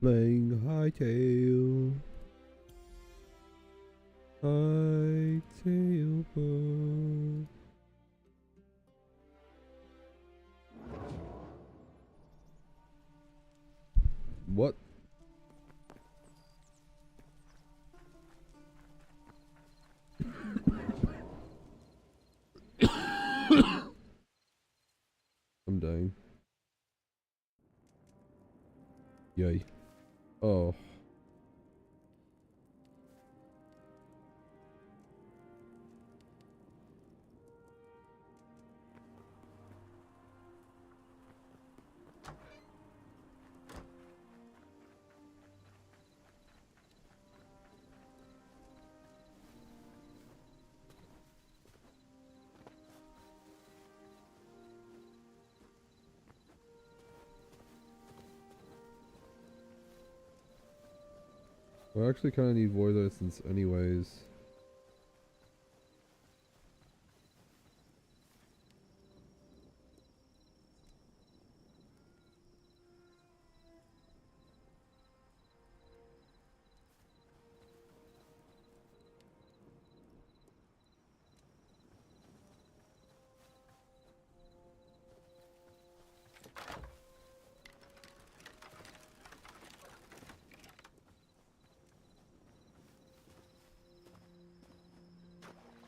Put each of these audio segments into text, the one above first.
Playing hightail. Hightail boat. What? I'm dying. Yay. Oh. I actually kind of need voice assistance anyways.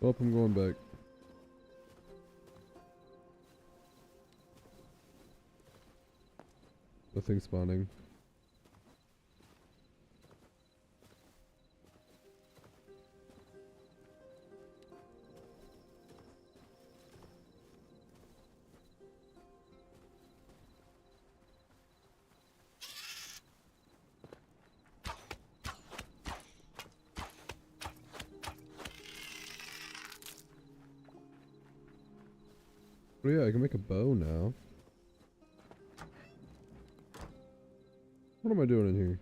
Oh, I'm going back. Nothing spawning. Oh yeah, I can make a bow now. What am I doing in here?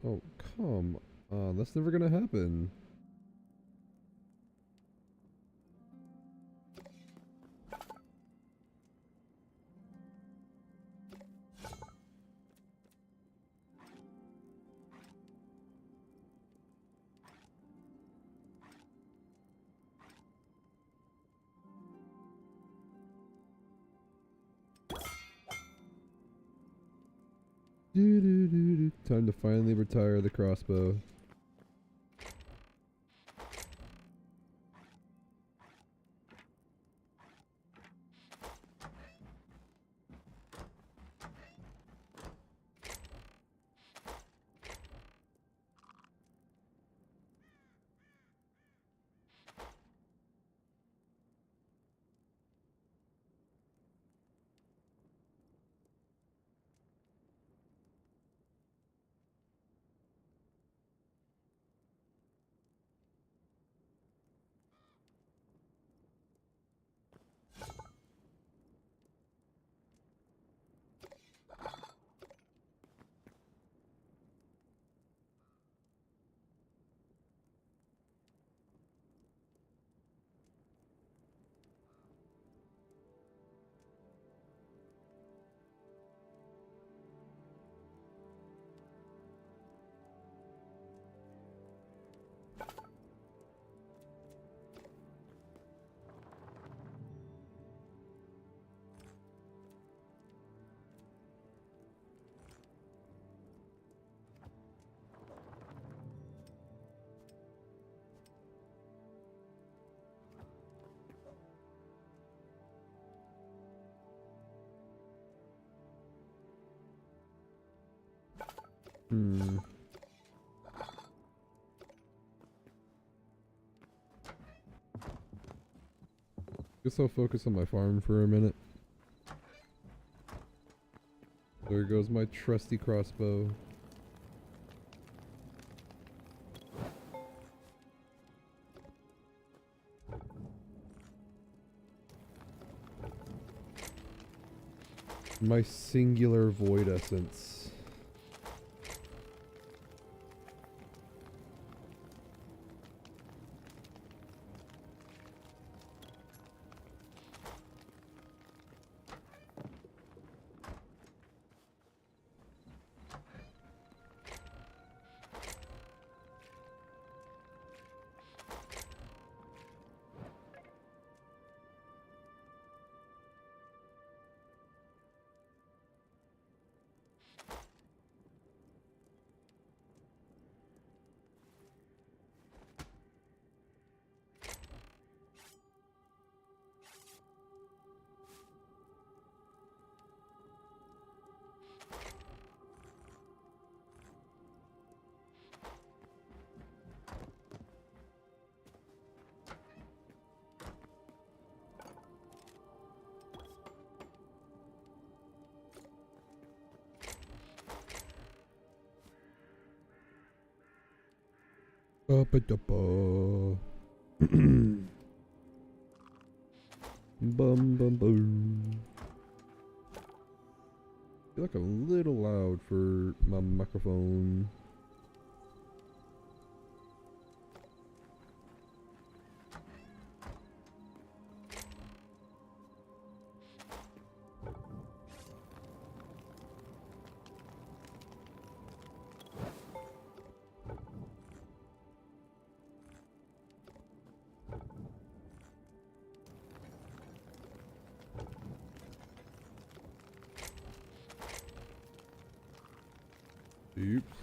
Oh, come on. That's never gonna happen. Time to finally retire the crossbow. Guess I'll focus on my farm for a minute. There goes my trusty crossbow. My singular void essence. Ba-ba-da-ba. Bum bum bum. I feel like I'm a little loud for my microphone. Oops.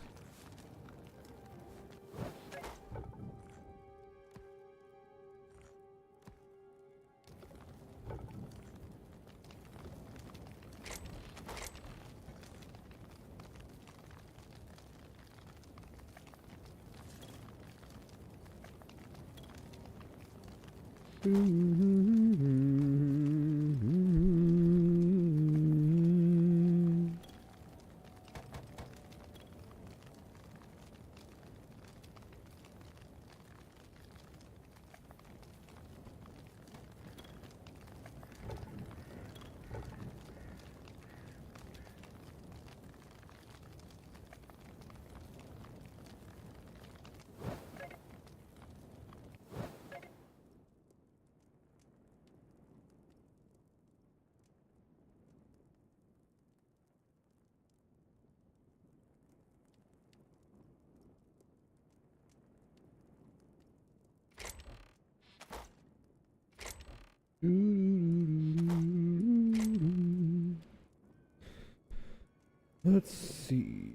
Let's see.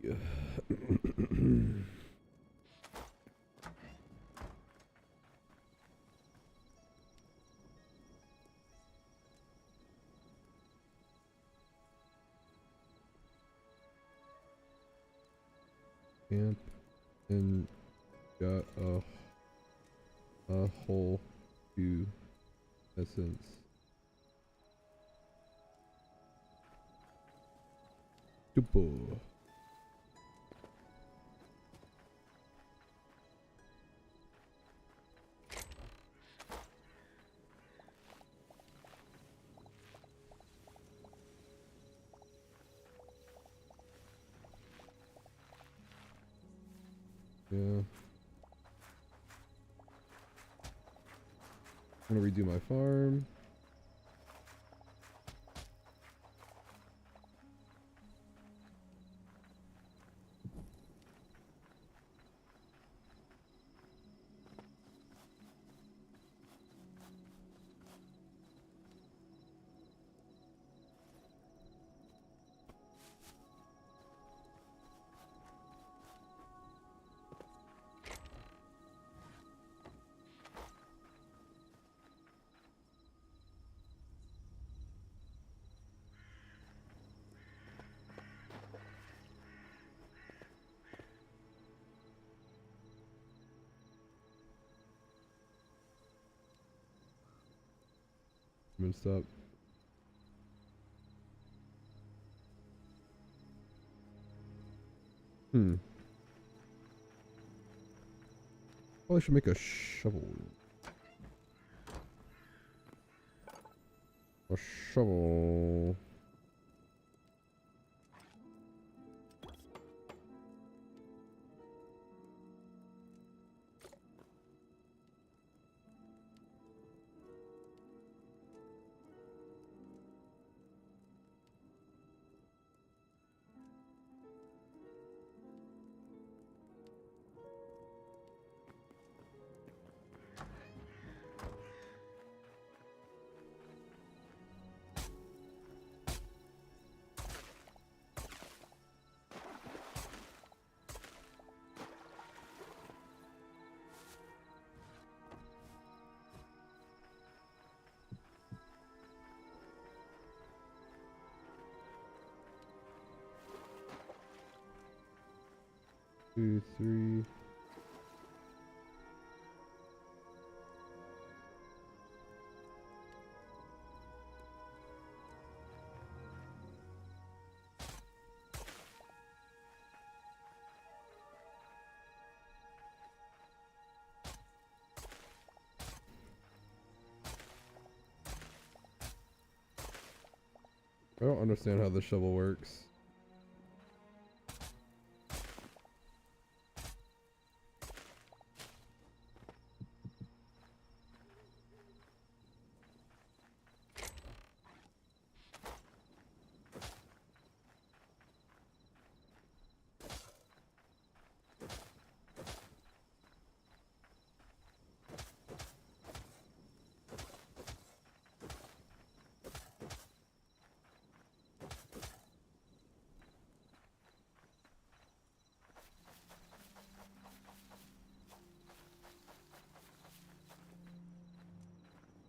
Camp and got a whole few essence. Dubo. Yeah. I'm gonna redo my farm. Messed up. Hmm. Probably should make a shovel. A shovel. Two, three. I don't understand how the shovel works.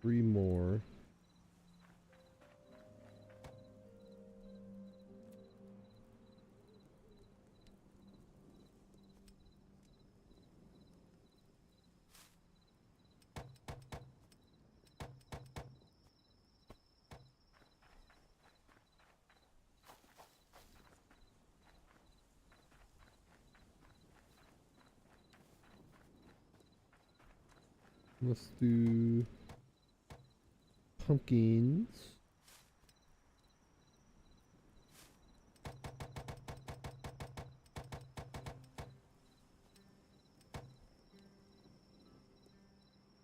Three more. Let's do pumpkins.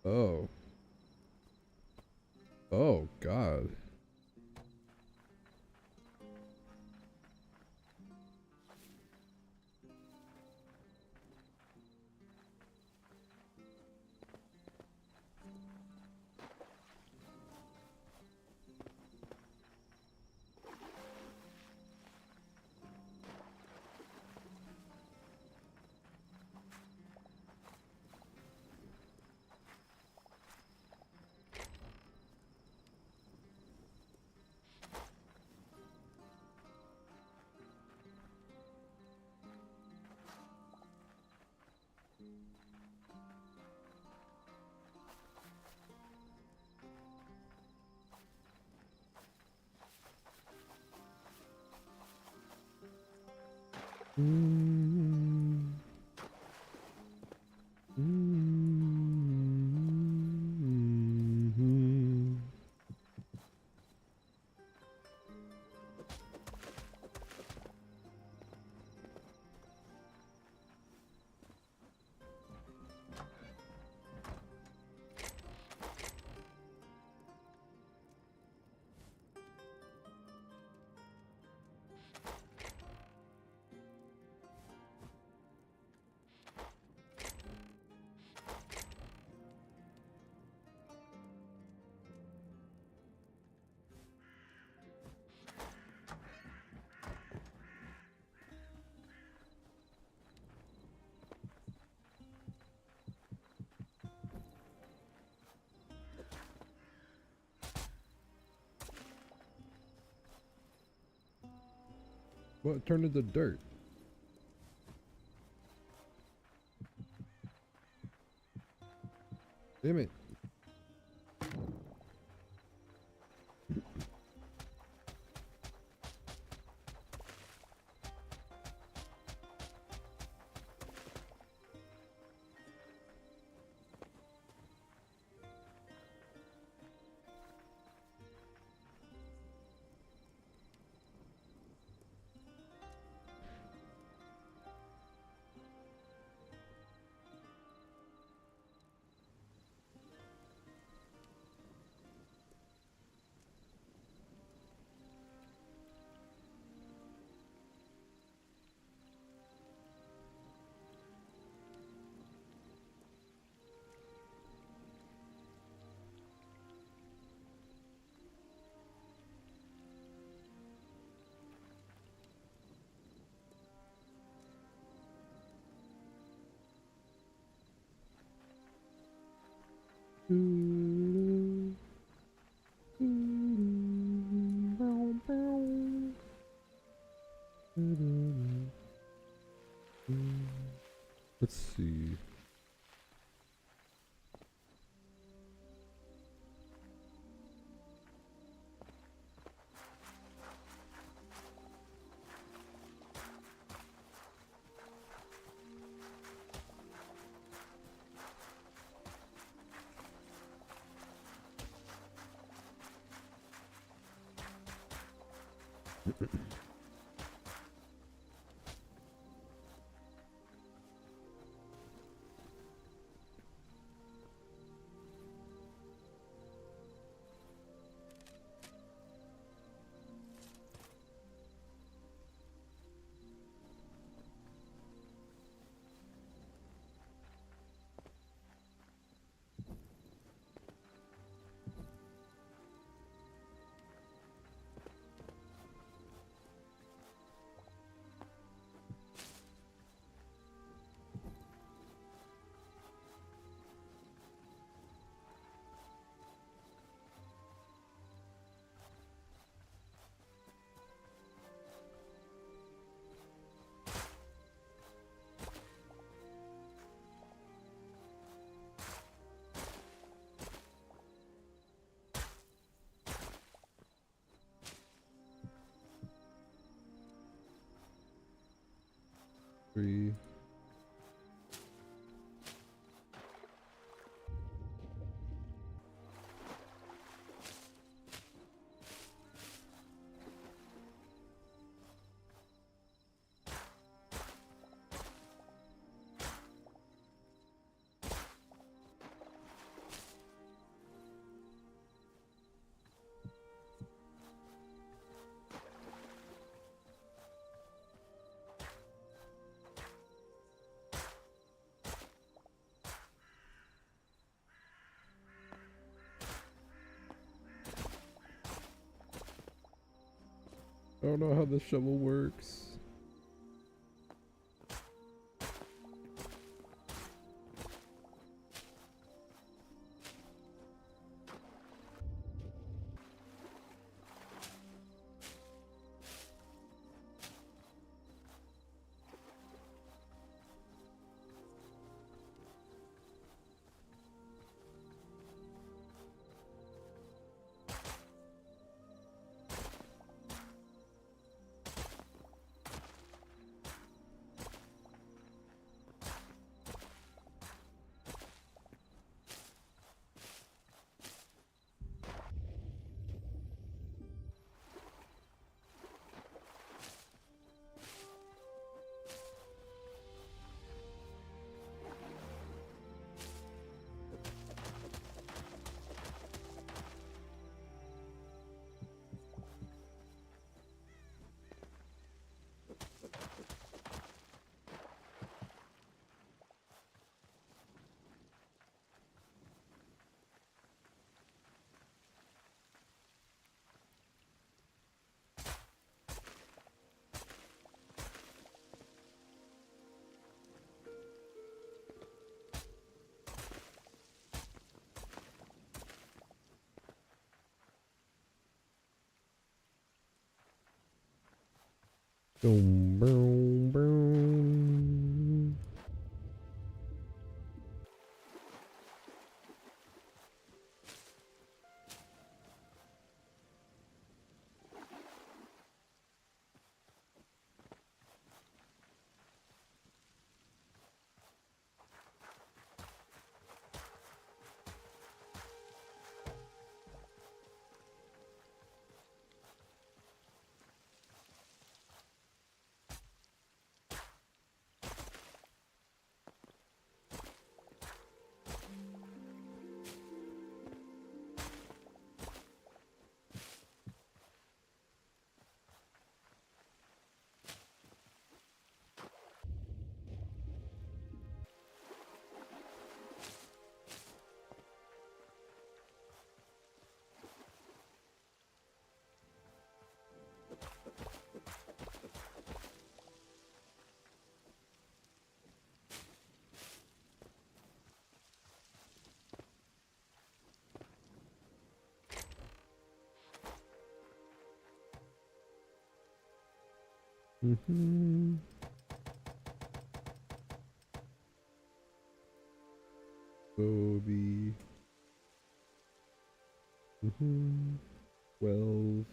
Oh. Oh, God. Mm. Mm. What turned into dirt? Damn it. Let's see. Three. I don't know how the shovel works. Boom, boom, boom. Mm-hmm. Bobby. Mm-hmm. 12.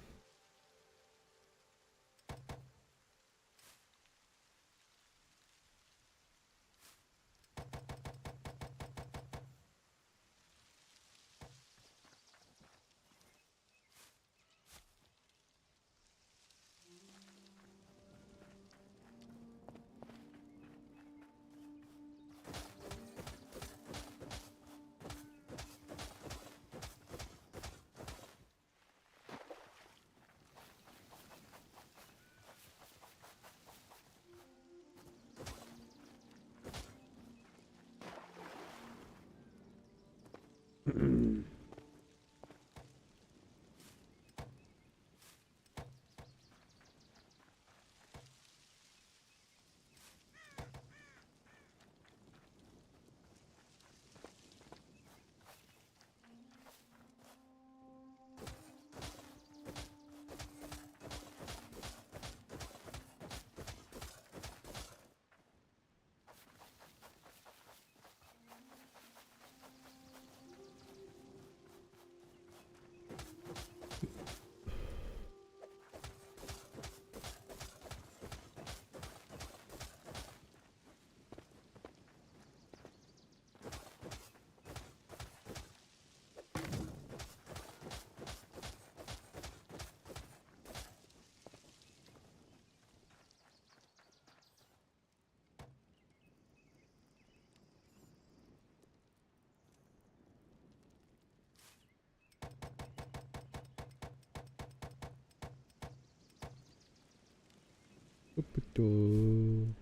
Oop-a-doo.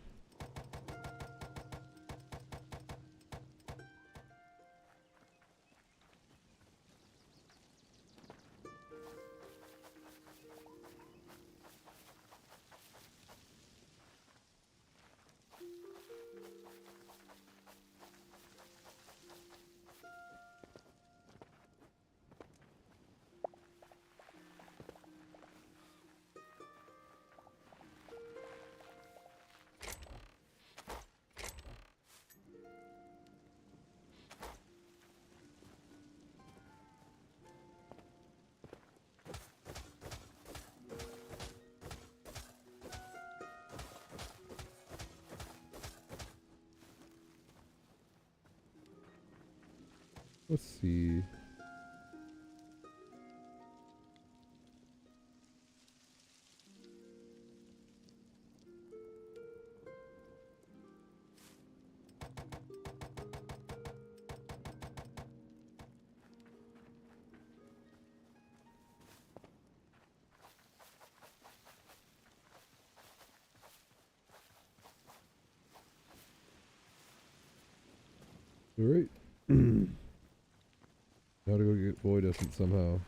Let's see. Alright. Gotta go get Void Essence somehow.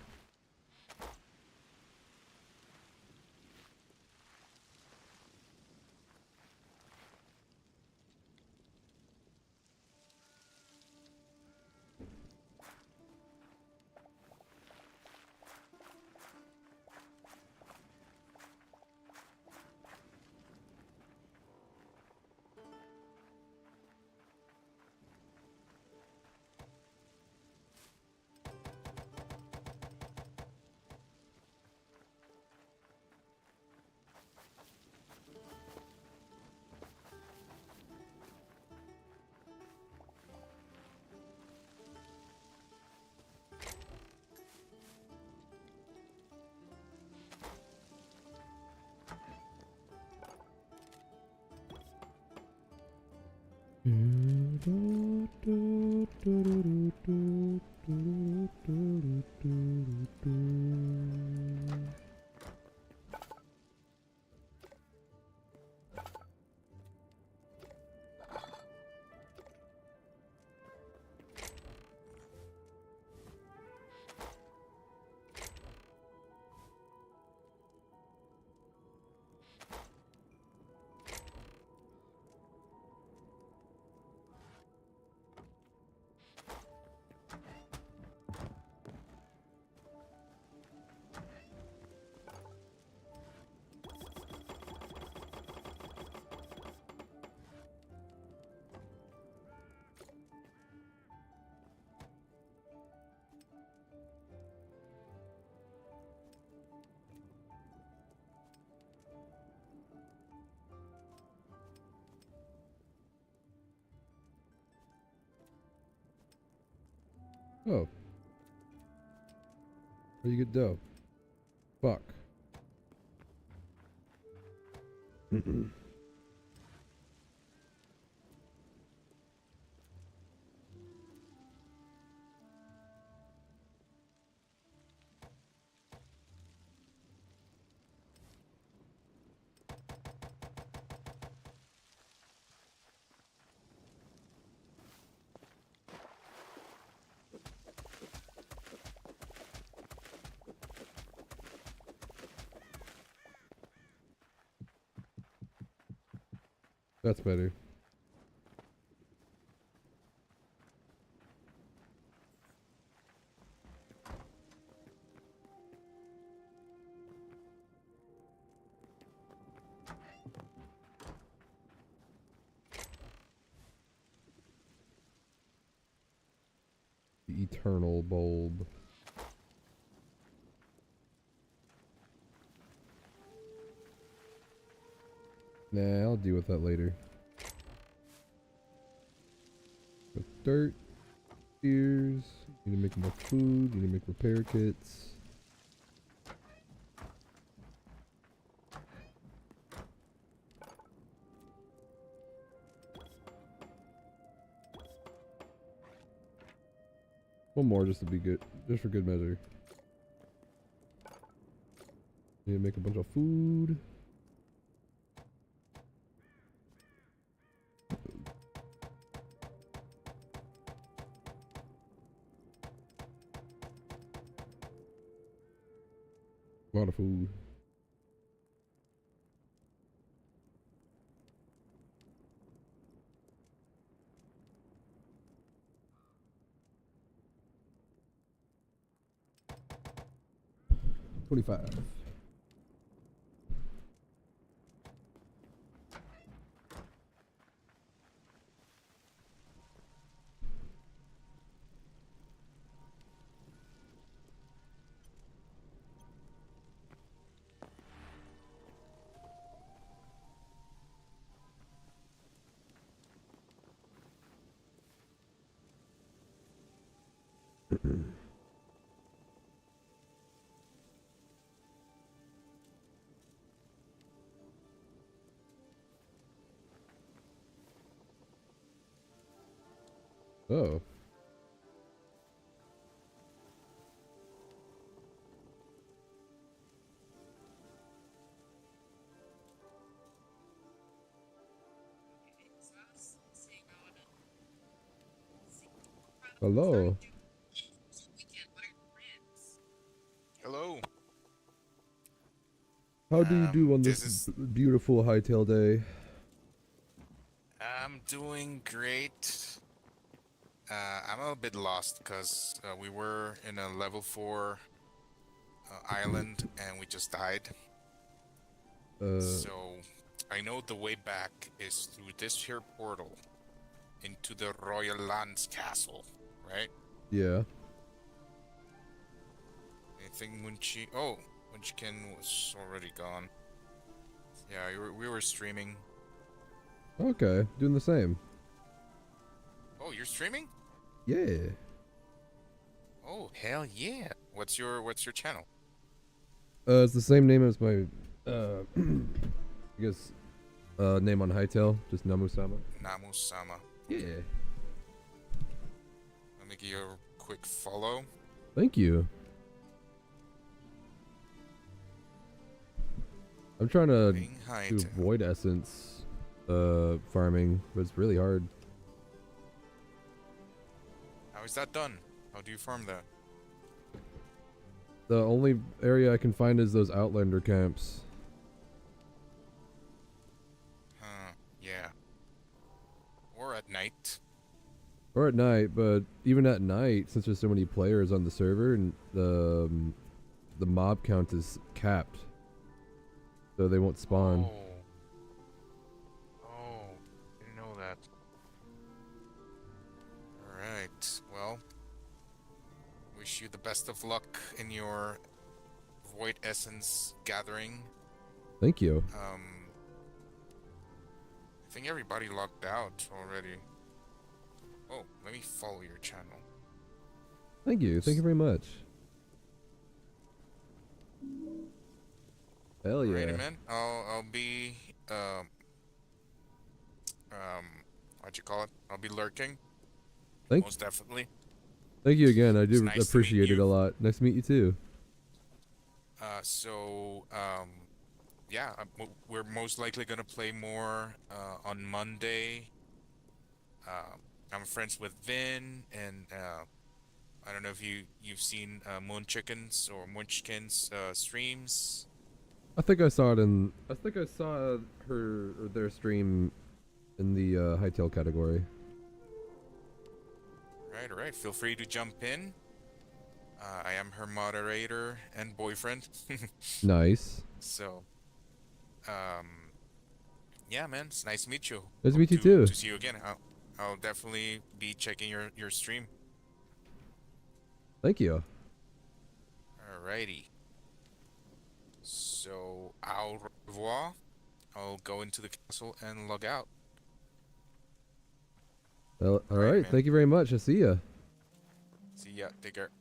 Oh. How you get dough? Fuck. That's better. The eternal bulb. Nah, I'll deal with that later. With dirt, spears, need to make more food, need to make repair kits. One more just to be good, just for good measure. Need to make a bunch of food. A lot of food. $25. Oh. Hello. Hello. How do you do on This this is. beautiful hightail day? I'm doing great. I'm a little bit lost because we were in a level 4 island and we just died. Uh, So I know the way back is through this here portal into the Royal Lands Castle, right? yeah. I think Munchi. Oh, Munchkin was already gone. Yeah, we were streaming. Okay, doing the same. Oh, you're streaming? Yeah. Oh, hell yeah! What's your channel? It's the same name as my, I guess, name on hightail, just Namu-sama. Namu-sama. Okay. Yeah. Let me give you a quick follow. Thank you. I'm trying to Playing high do tail. void essence, farming, but it's really hard. How is that done? How do you farm that? The only area I can find is those Outlander camps. Huh, yeah. Or at night. Or at night, but even at night, since there's so many players on the server, and the mob count is capped, so they won't spawn. Oh. Oh. Didn't know that. Alright. Well, wish you the best of luck in your Void Essence gathering. Thank you. I think everybody logged out already. Oh, let me follow your channel. Thank you. Thank you very much. Hell Alrighty, yeah. man. I'll be um what you call it? I'll be lurking, Thank most definitely. thank you again. I It's do nice to meet appreciate it you. a lot. Nice to meet you too. Yeah, we're most likely gonna play more on Monday. I'm friends with Vin, and I don't know if you've seen Moon Chickens or Munchkins streams. I think I saw it in. I think I saw her or their stream in the hightail category. Right, all right. Feel free to jump in. I am her moderator and boyfriend. Nice. So, um, yeah, man, it's nice to meet you. Nice to Hope meet you too. to see you again. I'll definitely be checking your stream. Thank you. Alrighty. So, au revoir. I'll go into the castle and log out. Well, all Alrighty, right. man. Thank you very much. I'll see ya. See ya. Take care.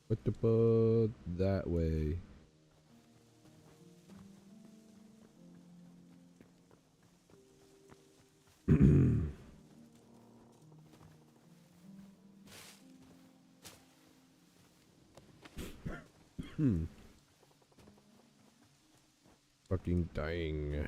What the bud that way? Hmm. Fucking dying.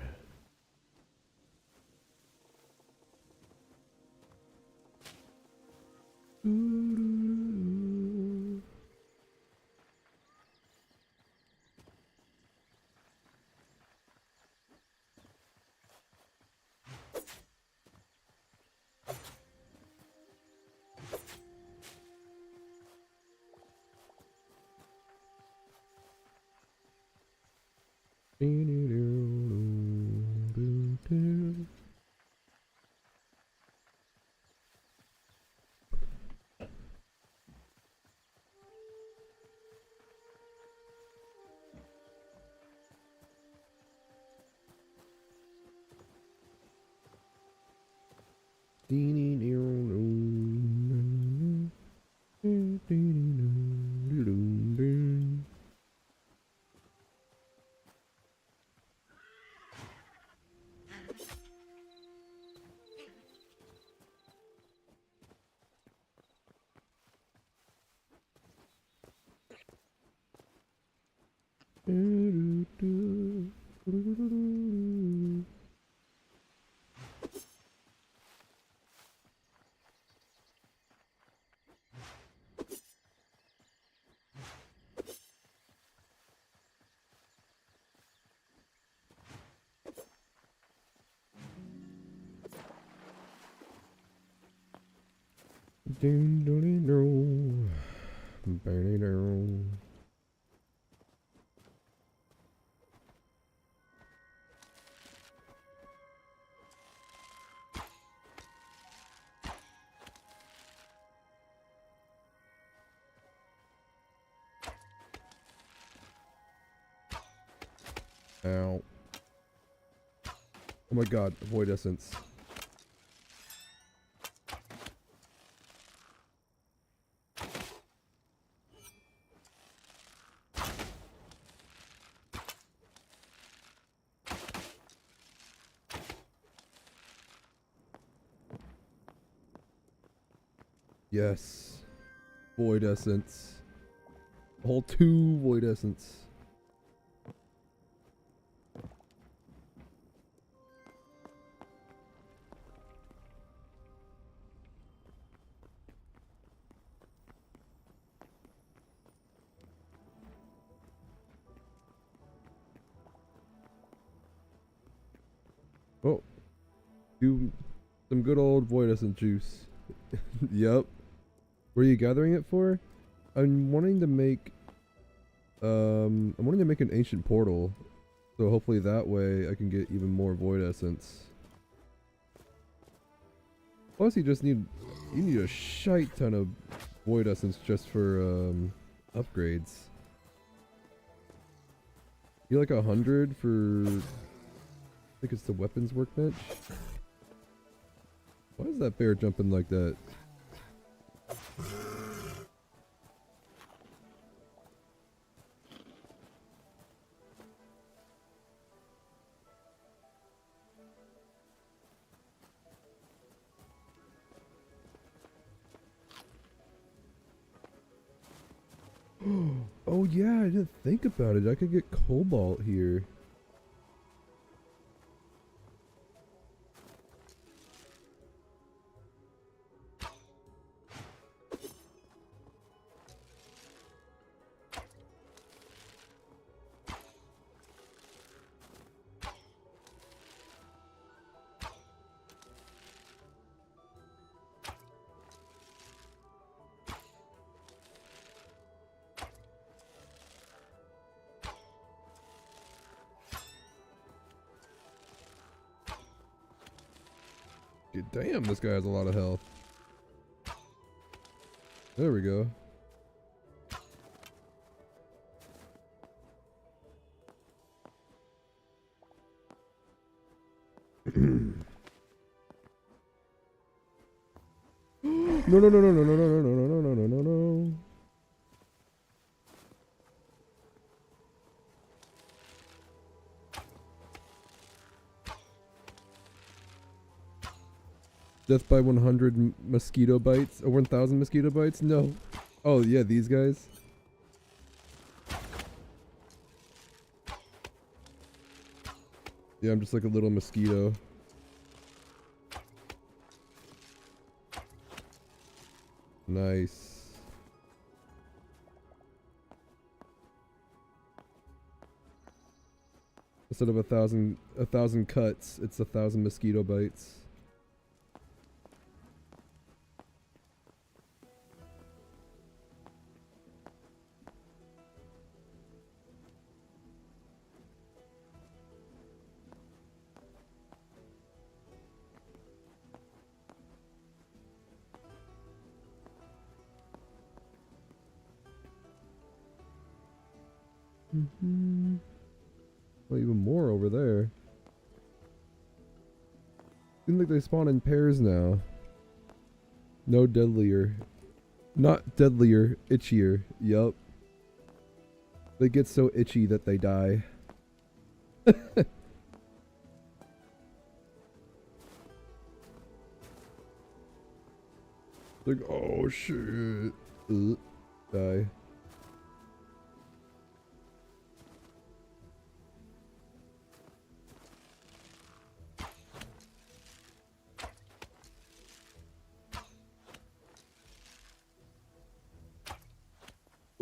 Ow. Oh my god, void essence. Yes. Void essence. A whole 2 void essence. Oh, do some good old void essence juice. Yep. What are you gathering it for? I'm wanting to make an ancient portal. So hopefully that way I can get even more void essence. Plus you need a shite ton of void essence just for upgrades. You like 100 for I think it's the weapons workbench. Why is that bear jumping like that? Oh yeah, I didn't think about it. I could get cobalt here. Damn, this guy has a lot of health. There we go. No, no, no, no, no, no, no, no, no, no, no, no, no. Death by 100 mosquito bites? Or 1,000 mosquito bites? No. Oh, yeah, these guys. Yeah, I'm just like a little mosquito. Nice. Instead of a thousand cuts, it's 1,000 mosquito bites. Well, even more over there. Seems like they spawn in pairs now. No deadlier. Not deadlier, itchier. Yup. They get so itchy that they die. Like, oh shit. Die.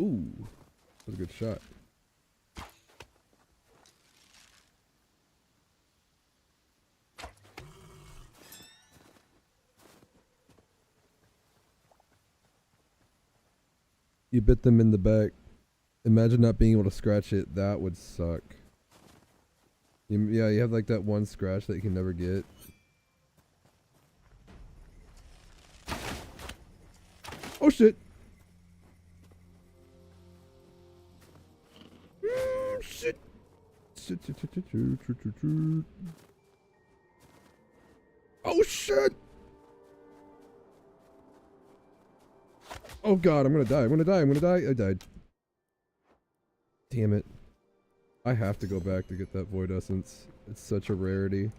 Ooh, that was a good shot. You bit them in the back. Imagine not being able to scratch it. That would suck. Yeah, you have like that one scratch that you can never get. Oh shit! Shit! Shit, shit, shit, shit, shit, shit, shit, shit. Oh shit! Oh god, I'm gonna die, I'm gonna die, I'm gonna die. I died. Damn it. I have to go back to get that void essence. It's such a rarity.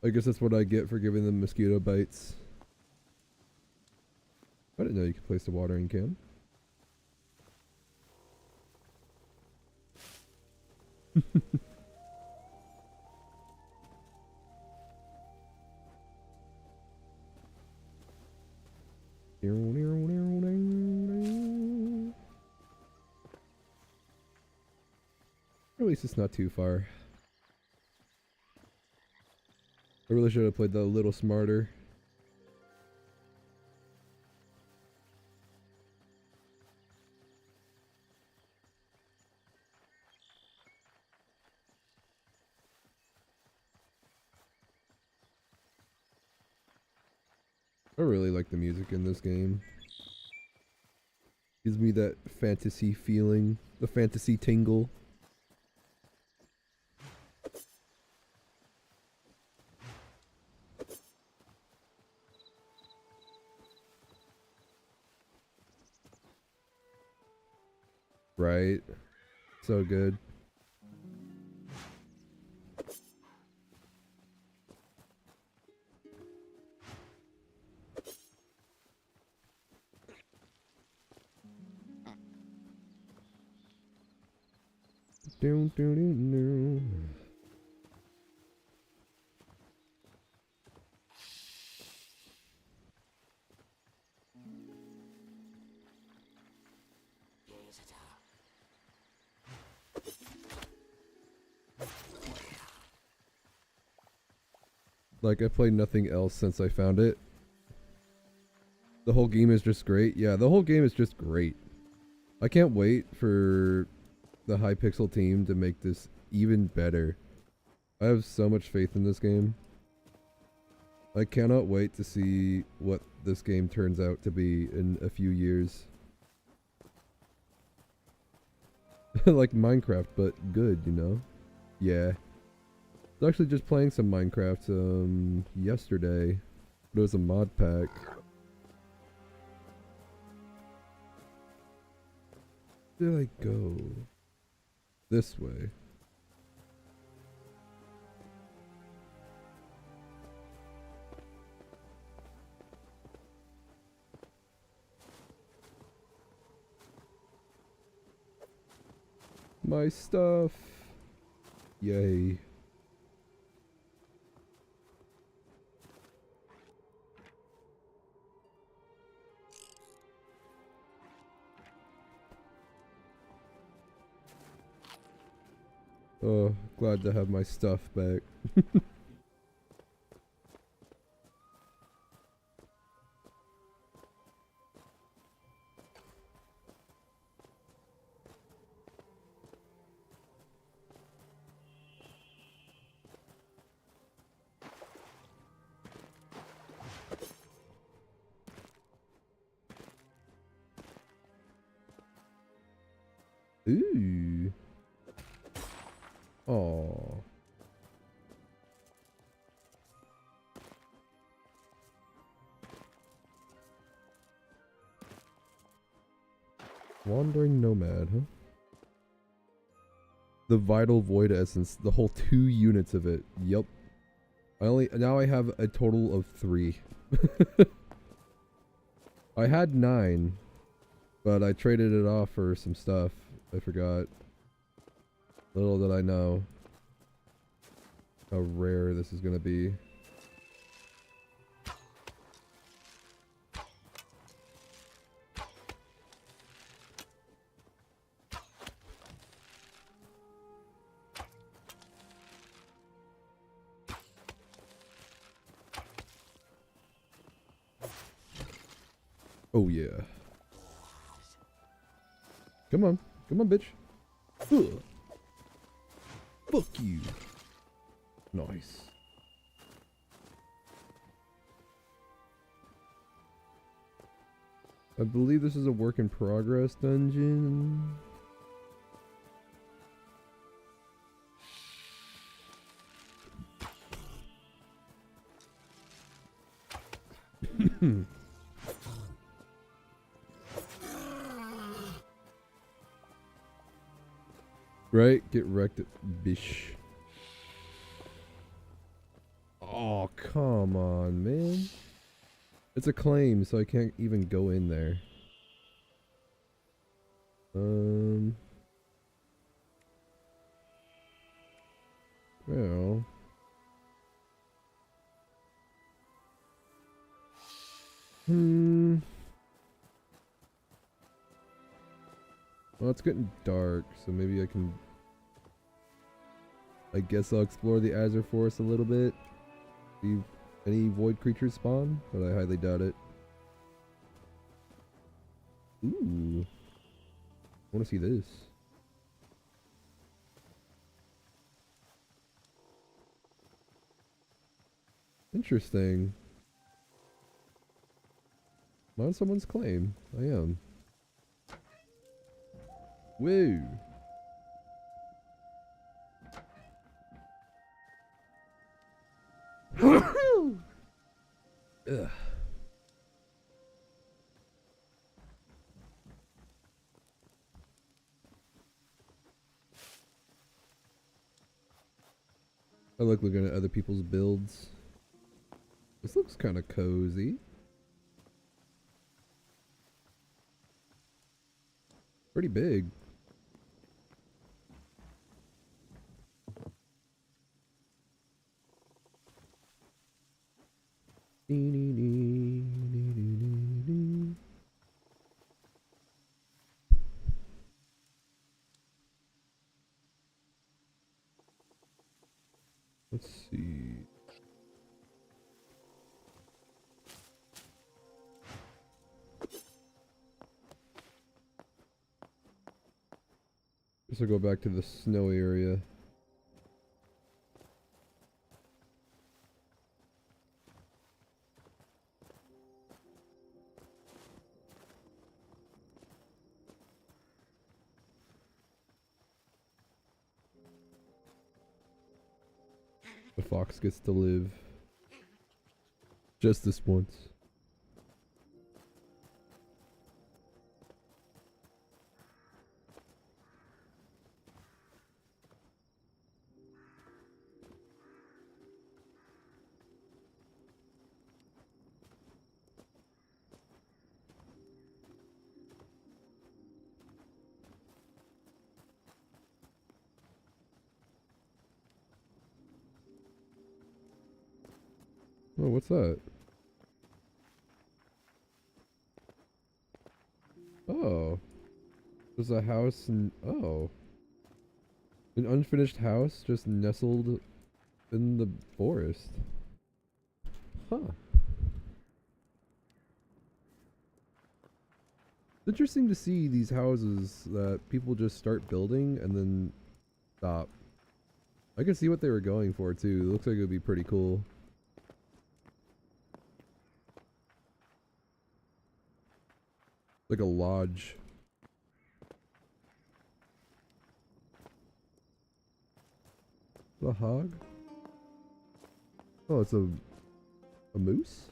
I guess that's what I get for giving them mosquito bites. I didn't know you could place the watering can. At least it's not too far. I really should have played that a little smarter. I really like the music in this game. Gives me that fantasy feeling, the fantasy tingle. Right? So good. Doom, doom, doom, doom. Like, I played nothing else since I found it. The whole game is just great. Yeah, the whole game is just great. I can't wait for the Hypixel team to make this even better. I have so much faith in this game. I cannot wait to see what this game turns out to be in a few years. Like Minecraft, but good, you know? Yeah. I was actually just playing some Minecraft yesterday. It was a mod pack. Where did I go? This way. My stuff. Yay. Oh, glad to have my stuff back. Ooh. Oh. Wandering Nomad, huh? The Vital Void Essence, the whole 2 units of it. Yep. Now I have a total of 3. I had 9, but I traded it off for some stuff. I forgot. Little did I know how rare this is gonna be. Oh yeah. Come on. Come on, bitch. Ugh. Fuck you. Nice. I believe this is a work in progress dungeon. Right? Get wrecked, bish. Oh, come on, man. It's a claim, so I can't even go in there. Well. Well, it's getting dark, so maybe I can... I guess I'll explore the Azure Forest a little bit. See if any void creatures spawn, but I highly doubt it. Ooh. I want to see this. Interesting. I'm on someone's claim. I am. Woo! Ugh. I like looking at other people's builds. This looks kind of cozy. Pretty big. Let's see. Guess I'll go back to the snowy area. The fox gets to live. Just this once. Oh, what's that? Oh. There's a house and oh. An unfinished house just nestled in the forest. Huh. It's interesting to see these houses that people just start building and then stop. I can see what they were going for too. It looks like it would be pretty cool. Like a lodge. A hog? Oh, it's a moose?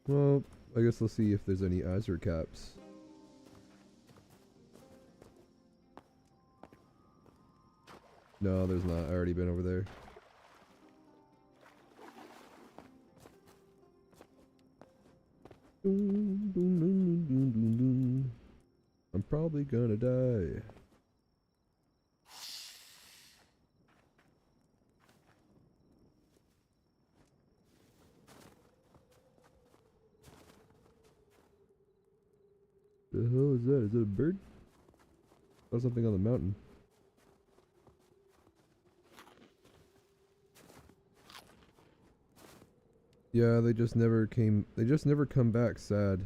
Well, I guess we'll see if there's any azure caps. No, there's not. I already been over there. I'm probably gonna die. The hell is that? Is it a bird? Saw something on the mountain. Yeah, they just never come back, sad.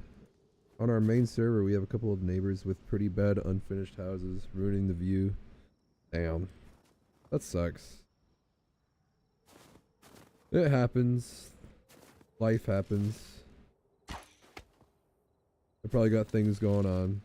On our main server, we have a couple of neighbors with pretty bad unfinished houses, ruining the view. Damn. That sucks. It happens. Life happens. I probably got things going on.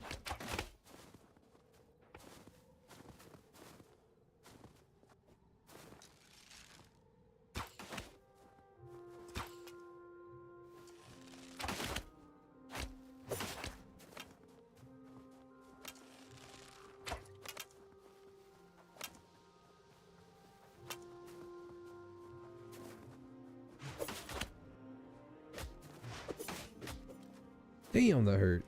Damn, that hurt.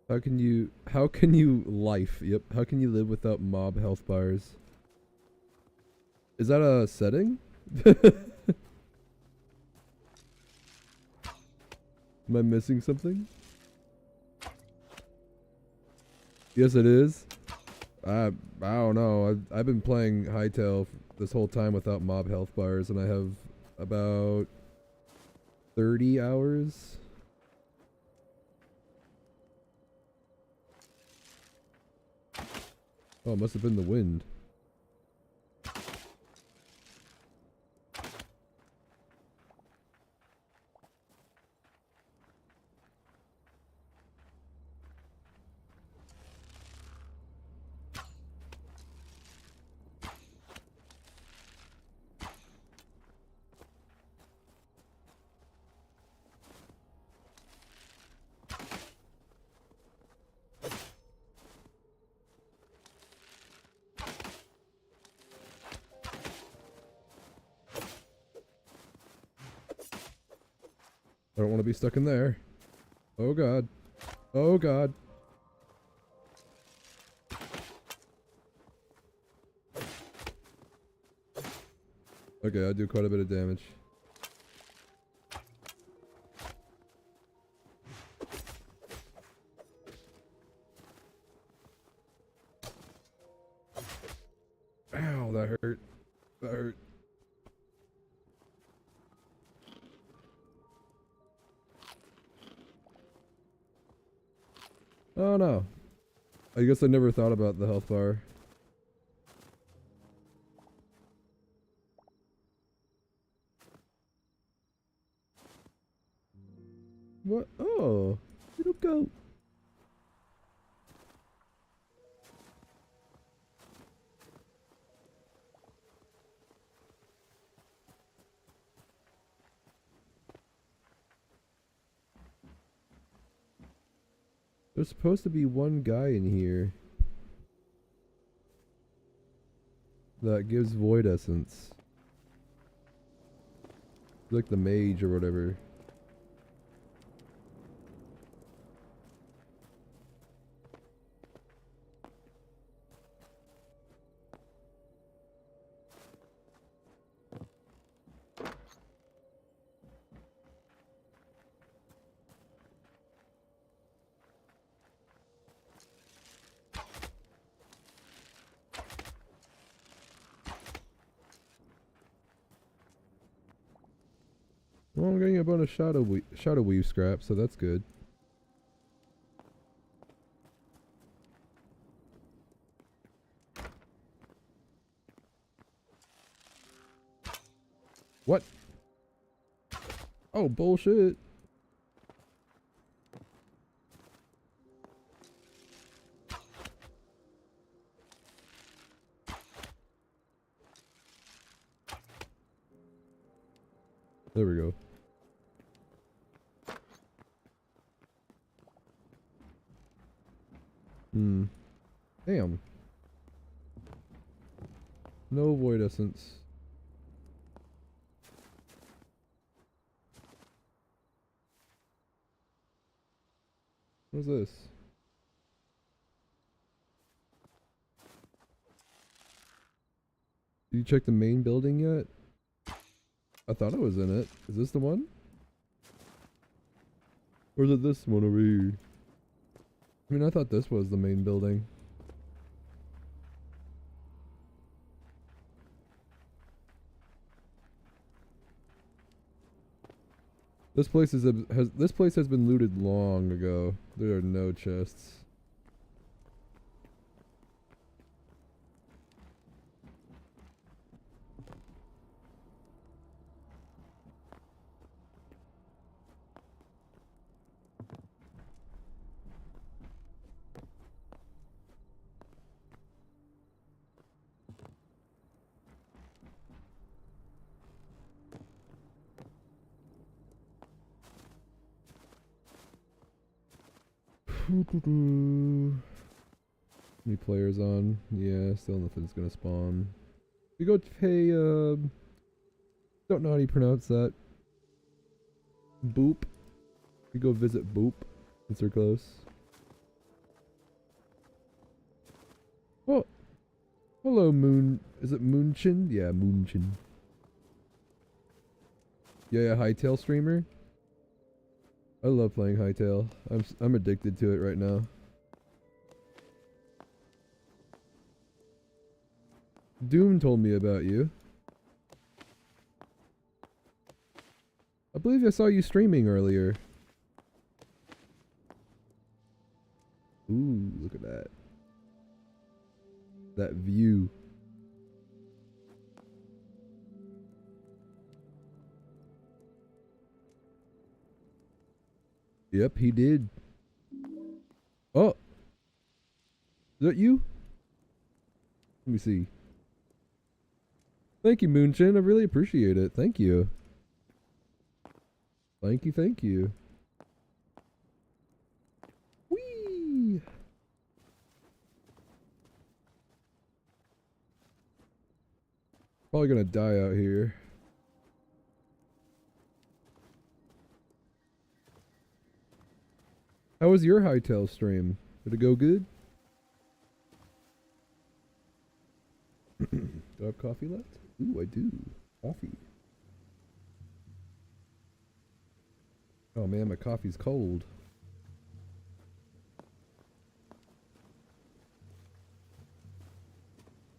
How can you yep, how can you live without mob health bars? Is that a setting? Am I missing something? Yes, it is. I don't know. I've been playing Hytale this whole time without mob health bars, and I have about 30 hours. Oh, it must have been the wind. I don't want to be stuck in there. Oh god. Oh god. Okay, I do quite a bit of damage. Ow, that hurt. That hurt. Oh no. I guess I never thought about the health bar. What? Oh, little goat. There's supposed to be one guy in here that gives void essence. Like the mage or whatever. Well, I'm getting a bunch of shadow weave scrap, so that's good. What? Oh, bullshit. There we go. Hmm. Damn. No void essence. What's this? Did you check the main building yet? I thought I was in it. Is this the one? Or is it this one over here? I mean, I thought this was the main building. This place has been looted long ago. There are no chests. Any players on? Yeah, still nothing's gonna spawn. We go pay, don't know how you pronounce that. Boop. We go visit Boop, since they're close. Oh, hello Moon. Is it Moonchin? Yeah, Moonchin. Yeah, Hightail streamer. I love playing Hightail. I'm addicted to it right now. Doom told me about you. I believe I saw you streaming earlier. Ooh, look at that. That view. Yep, he did. Oh, is that you? Let me see. Thank you, Moonshine. I really appreciate it. Thank you. Thank you, thank you. Whee! Probably gonna die out here. How was your hightail stream? Did it go good? Do I have coffee left? Ooh, I do. Coffee. Oh man, my coffee's cold.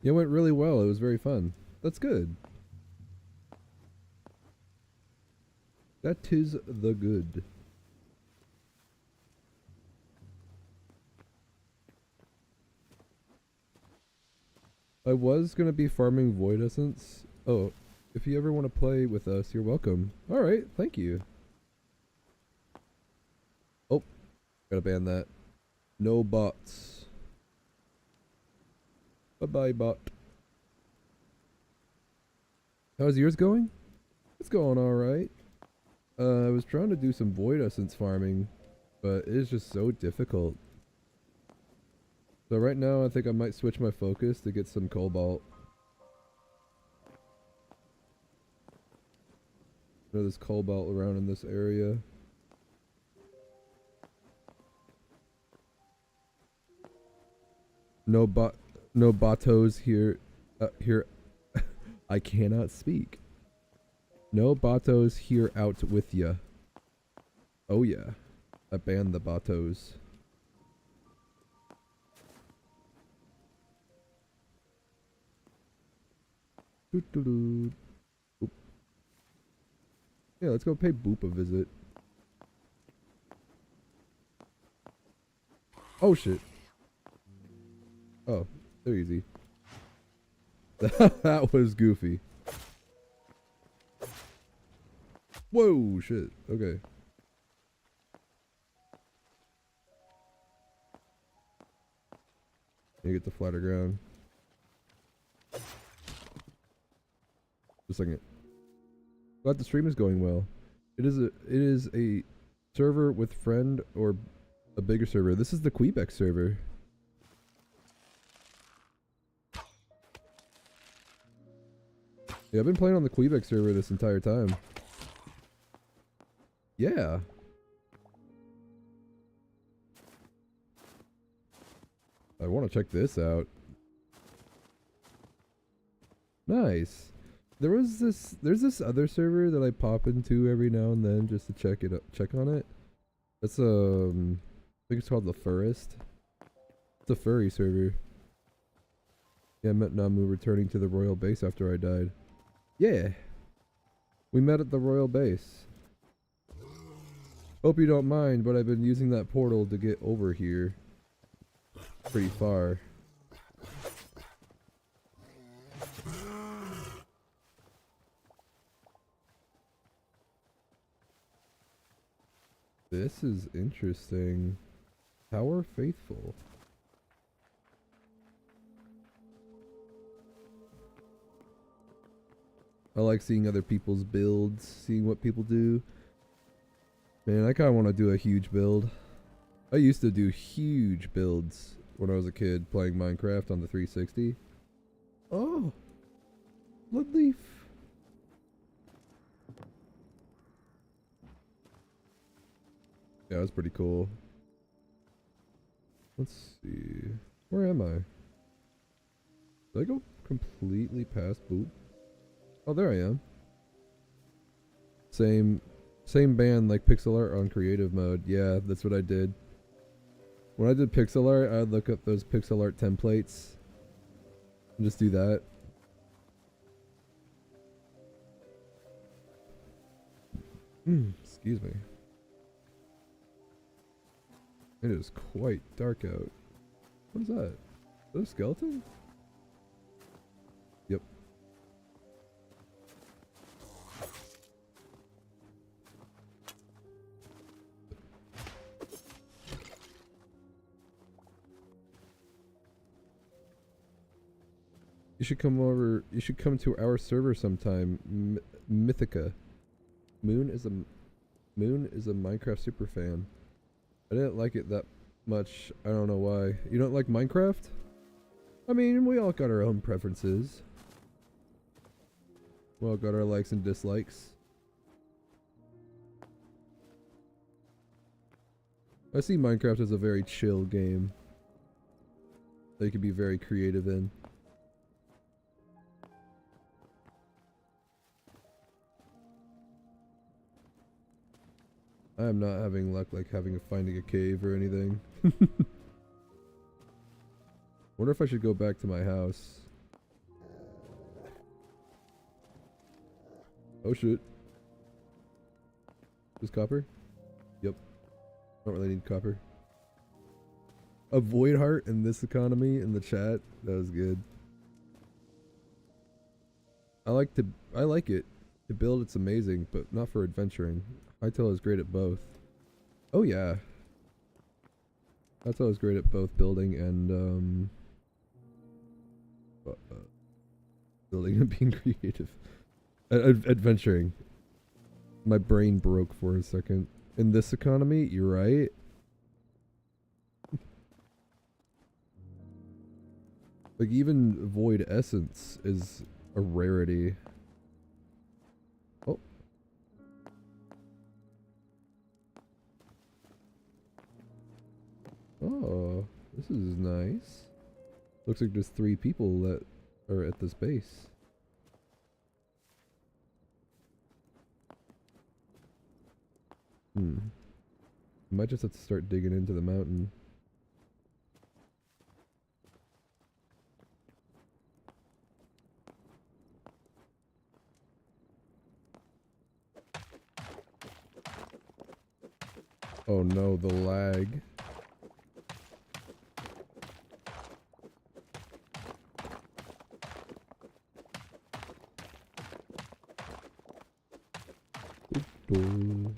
It went really well. It was very fun. That's good. That tis the good. I was gonna be farming Void Essence. Oh, if you ever want to play with us, you're welcome. Alright, thank you. Oh, gotta ban that. No bots. Bye-bye, bot. How's yours going? It's going alright. I was trying to do some Void Essence farming, but it is just so difficult. So right now I think I might switch my focus to get some cobalt. There's cobalt around in this area. No batos here. Here, I cannot speak. No batos here out with ya. Oh yeah, I banned the batos. Boop. Yeah, let's go pay Boop a visit. Oh shit. Oh, they're easy. That was goofy. Whoa, shit. Okay. You get the flatter ground. Just a second. Glad the stream is going well. It is a server with friend or a bigger server. This is the Quebec server. Yeah, I've been playing on the Quebec server this entire time. Yeah. I want to check this out. Nice. There's this other server that I pop into every now and then just to check on it. That's I think it's called the Furist. It's a furry server. Yeah, I met Namu returning to the royal base after I died. Yeah. We met at the royal base. Hope you don't mind, but I've been using that portal to get over here. Pretty far. This is interesting. Tower Faithful. I like seeing other people's builds, seeing what people do. Man, I kind of want to do a huge build. I used to do huge builds when I was a kid playing Minecraft on the 360. Oh, Bloodleaf. Yeah, that's pretty cool. Let's see. Where am I? Did I go completely past Boop? Oh, there I am. Same band like pixel art on creative mode. Yeah, that's what I did. When I did pixel art, I'd look up those pixel art templates and just do that. Excuse me. It is quite dark out. What is that? Is that a skeleton? You should come over. You should come to our server sometime. Mythica. Moon is a Minecraft super fan. I didn't like it that much. I don't know why. You don't like Minecraft? I mean, we all got our own preferences. We all got our likes and dislikes. I see Minecraft as a very chill game that you can be very creative in. I am not having luck like finding a cave or anything. Wonder if I should go back to my house. Oh shit. Is copper? Yep. Don't really need copper. A void heart in this economy in the chat. That was good. I like it. To build it's amazing, but not for adventuring. Hytale is great at both. Oh yeah. Hytale is great at both building and building and being creative. Adventuring. My brain broke for a second. In this economy, you're right. Like even void essence is a rarity. Oh. Oh, this is nice. Looks like there's 3 people that are at this base. Might just have to start digging into the mountain. Oh no, the lag. Ooh.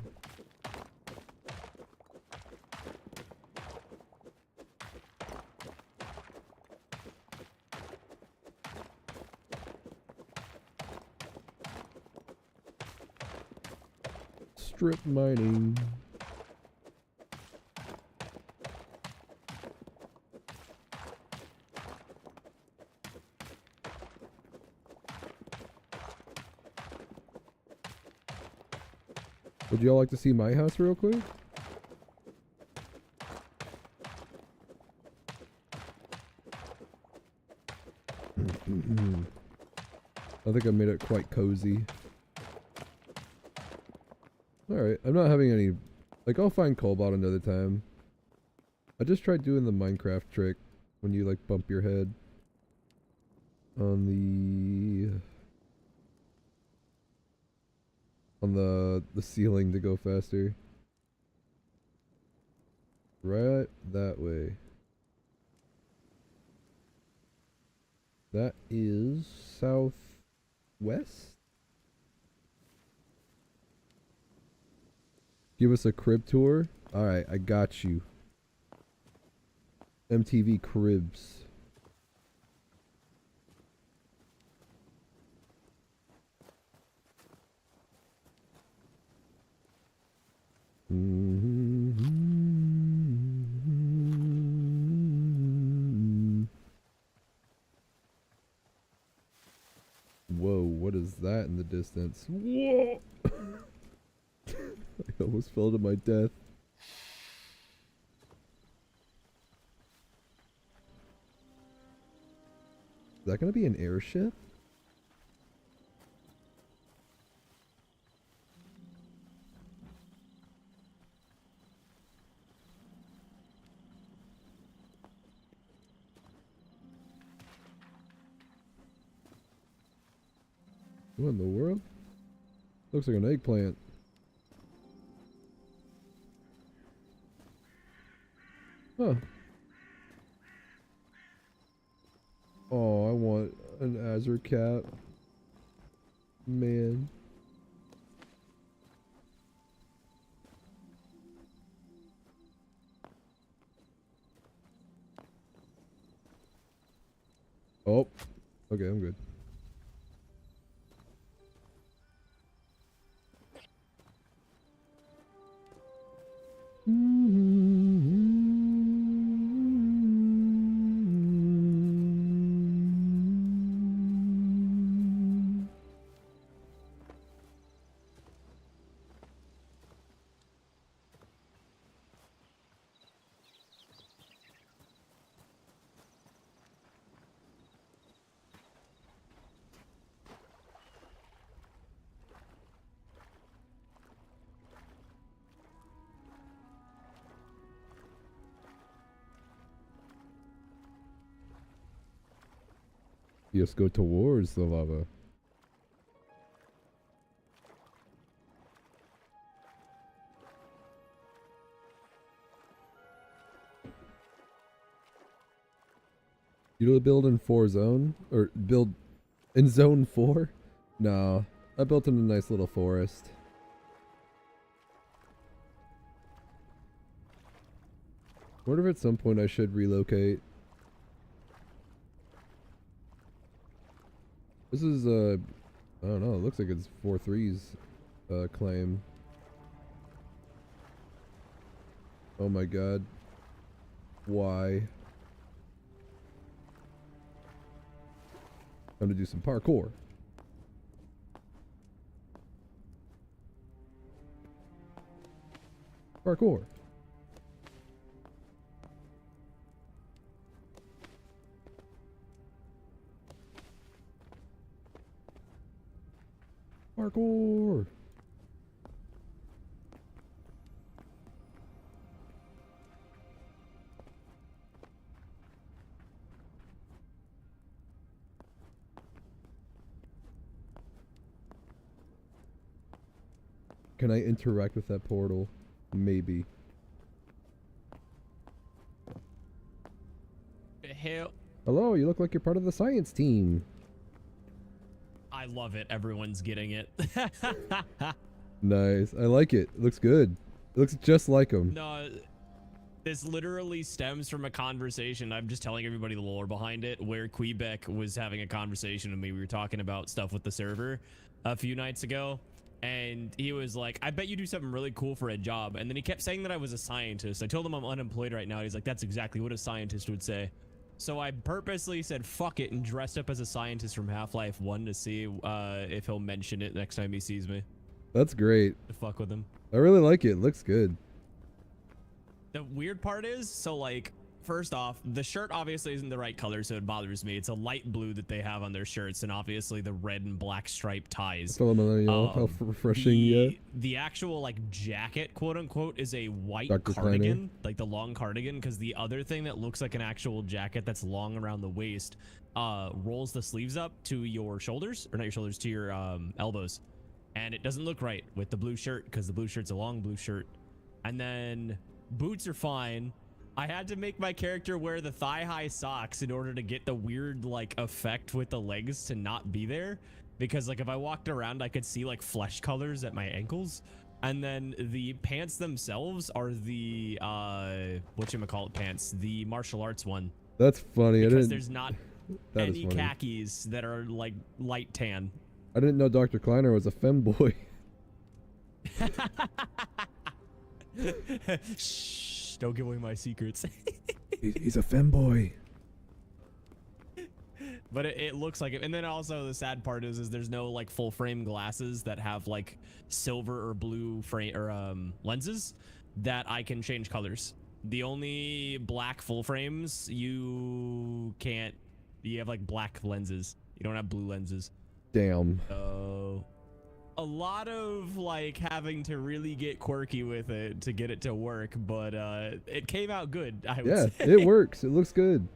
Strip mining. Would y'all like to see my house real quick? I think I made it quite cozy. Alright, I'm not having any... Like, I'll find cobalt another time. I just tried doing the Minecraft trick when you, like, bump your head on the ceiling to go faster. Right that way. That is southwest? Give us a crib tour? Alright, I got you. MTV Cribs. Whoa, what is that in the distance? Whoa! I almost fell to my death. Is that gonna be an airship? What in the world? Looks like an eggplant. Huh. Oh, I want an Azure cat. Man. Oh. Okay, I'm good. Just go towards the lava. You build in 4 zone? Or build in zone 4? No. I built in a nice little forest. Wonder if at some point I should relocate. This is I don't know, it looks like it's 4-3's claim. Oh my god. Why? Time to do some parkour. Parkour. Parkour. Can I interact with that portal? Maybe. Hell. Hello, you look like you're part of the science team. I love it. Everyone's getting it. Nice. I like it. It looks good. It looks just like him. No, this literally stems from a conversation. I'm just telling everybody the lore behind it, where Quebec was having a conversation with me. We were talking about stuff with the server a few nights ago. And he was like, I bet you do something really cool for a job. And then he kept saying that I was a scientist. I told him I'm unemployed right now. He's like, that's exactly what a scientist would say. So I purposely said, fuck it, and dressed up as a scientist from Half-Life 1 to see if he'll mention it next time he sees me. That's great. To fuck with him. I really like it. It looks good. The weird part is, so like, first off, the shirt obviously isn't the right color, so it bothers me. It's a light blue that they have on their shirts, and obviously the red and black striped ties. Fellow millennial, how refreshing, yeah. The actual like jacket, quote unquote, is a white Dr. cardigan, like the long cardigan, because the other thing that looks like an actual jacket that's long around the waist rolls the sleeves up to your shoulders, or not your shoulders, to your elbows, and it doesn't look right with the blue shirt because the blue shirt's a long blue shirt. And then boots are fine. I had to make my character wear the thigh-high socks in order to get the weird like effect with the legs to not be there, because like if I walked around I could see like flesh colors at my ankles. And then the pants themselves are the whatchamacallit pants, the martial arts one. That's funny. Because there's not any khakis that are like light tan. I didn't know Dr. Kleiner was a femboy. Shh, don't give away my secrets. He's a femboy. But it looks like it. And then also the sad part is there's no like full frame glasses that have like silver or blue frame or lenses that I can change colors. The only black full frames you have like black lenses. You don't have blue lenses. Damn. So a lot of like having to really get quirky with it to get it to work, but it came out good. I would say. It works. It looks good.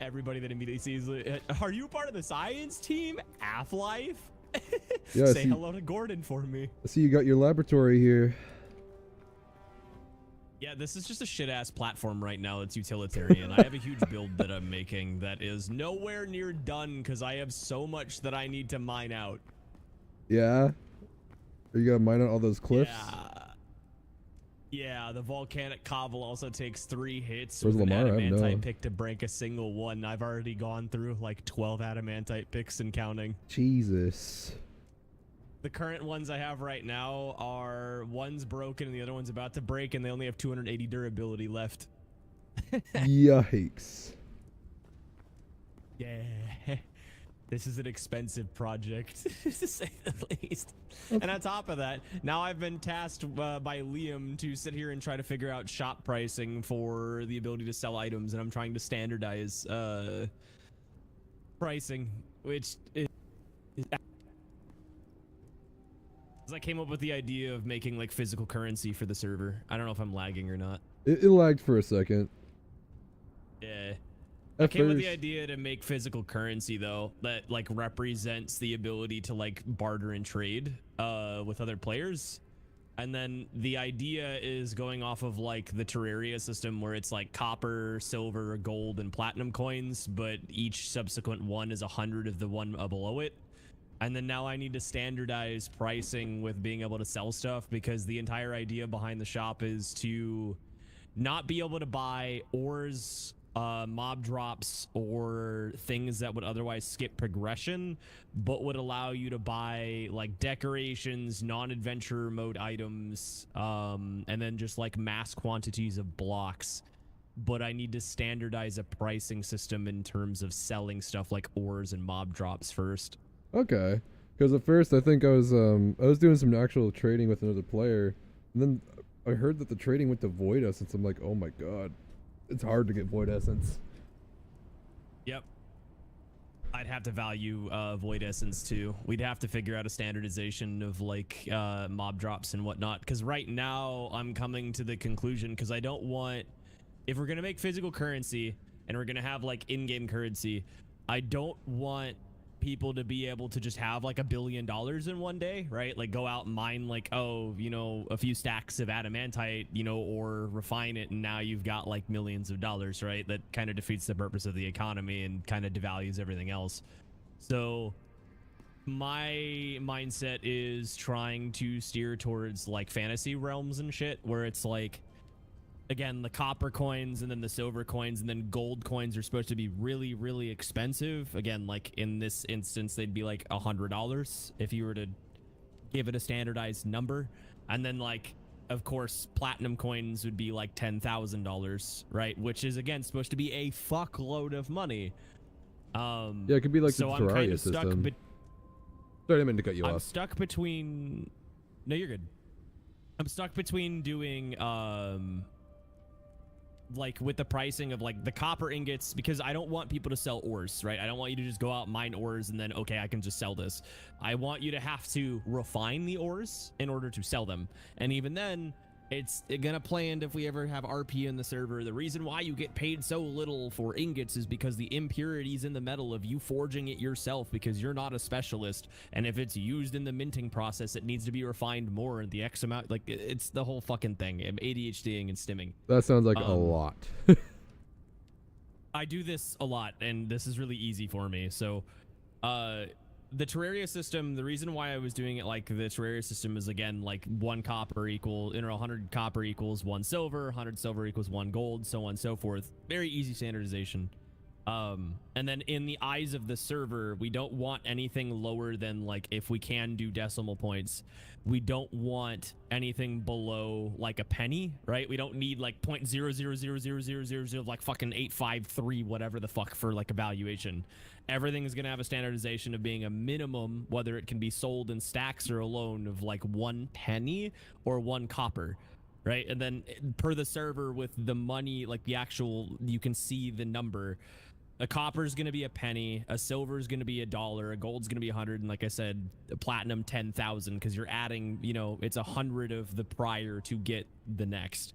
Everybody that immediately sees it, are you part of the science team? Half-Life? Yeah, say hello to Gordon for me. I see you got your laboratory here. Yeah, this is just a shit-ass platform right now that's utilitarian. I have a huge build that I'm making that is nowhere near done because I have so much that I need to mine out. Yeah? Are you gonna mine out all those cliffs? Yeah. Yeah, the volcanic cobble also takes 3 hits Where's with an Lamar? I have adamantite no- pick to break a single one. I've already gone through like 12 adamantite picks and counting. Jesus. The current ones I have right now are one's broken and the other one's about to break, and they only have 280 durability left. Yikes. Yeah. This is an expensive project, to say the least. And on top of that, now I've been tasked by Liam to sit here and try to figure out shop pricing for the ability to sell items, and I'm trying to standardize pricing, which is... I came up with the idea of making like physical currency for the server. I don't know if I'm lagging or not. It lagged for a second. Yeah. At I came with the first- idea to make physical currency though that like represents the ability to like barter and trade with other players. And then the idea is going off of like the Terraria system where it's like copper, silver, gold, and platinum coins, but each subsequent one is 100 of the one below it. And then now I need to standardize pricing with being able to sell stuff, because the entire idea behind the shop is to not be able to buy ores, mob drops, or things that would otherwise skip progression, but would allow you to buy like decorations, non-adventure mode items, and then just like mass quantities of blocks. But I need to standardize a pricing system in terms of selling stuff like ores and mob drops first. Okay. Because at first I think I was doing some actual trading with another player, and then I heard that the trading went to Void Essence. I'm like, oh my god, it's hard to get Void Essence. Yep. I'd have to value Void Essence too. We'd have to figure out a standardization of like mob drops and whatnot. Because right now I'm coming to the conclusion, because I don't want, if we're gonna make physical currency and we're gonna have like in-game currency, I don't want people to be able to just have like $1 billion in one day, right? Like go out and mine like, oh, you know, a few stacks of adamantite, you know, or refine it, and now you've got like millions of dollars, right? That kind of defeats the purpose of the economy and kind of devalues everything else. So my mindset is trying to steer towards like fantasy realms and shit, where it's like, again, the copper coins and then the silver coins and then gold coins are supposed to be really, really expensive. Again, like in this instance, they'd be like $100 if you were to give it a standardized number. And then like, of course, platinum coins would be like $10,000, right? Which is, again, supposed to be a fuckload of money. Yeah, it could be like so the I'm kind Terraria of stuck. system. Sorry, I didn't mean to cut you I'm off. stuck between. No, you're good. I'm stuck between doing like with the pricing of like the copper ingots, because I don't want people to sell ores, right? I don't want you to just go out and mine ores and then, okay, I can just sell this. I want you to have to refine the ores in order to sell them. And even then, it's gonna play into if we ever have RP in the server. The reason why you get paid so little for ingots is because the impurities in the metal of you forging it yourself, because you're not a specialist. And if it's used in the minting process, it needs to be refined more. And the X amount, like, it's the whole fucking thing. ADHDing and stimming. That sounds like a lot. I do this a lot, and this is really easy for me. So, the Terraria system, the reason why I was doing it like the Terraria system is, again, like 1 copper equal, 100 copper equals 1 silver, 100 silver equals 1 gold, so on and so forth. Very easy standardization. And then in the eyes of the server, we don't want anything lower than, like, if we can do decimal points, we don't want anything below like a penny, right? We don't need like 0.0000000 like fucking 853 whatever the fuck for like evaluation. Everything is gonna have a standardization of being a minimum, whether it can be sold in stacks or alone, of like 1 penny or 1 copper. Right? And then per the server with the money, like the actual, you can see the number. A copper is going to be a penny, a silver is going to be $1, a gold's going to be 100, and like I said, a platinum 10,000, because you're adding, you know, it's 100 of the prior to get the next,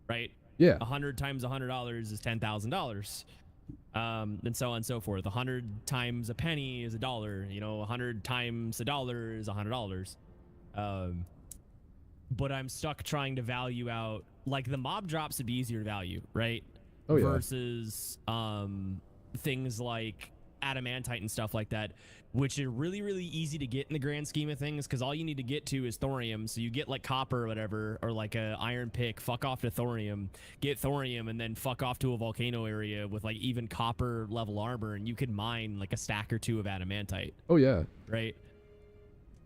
right? Yeah. 100 times $100 is $10,000, and so on and so forth. 100 times a penny is $1. You know, 100 times $1 is $100. But I'm stuck trying to value out, like, the mob drops would be easier to value, right? Oh, yeah. Versus things like adamantite and stuff like that. which are really, really easy to get in the grand scheme of things, because all you need to get to is thorium. So you get like copper or whatever, or like a iron pick, fuck off to thorium, get thorium, and then fuck off to a volcano area with like even copper level armor, and you could mine like a stack or two of adamantite. Oh yeah. Right.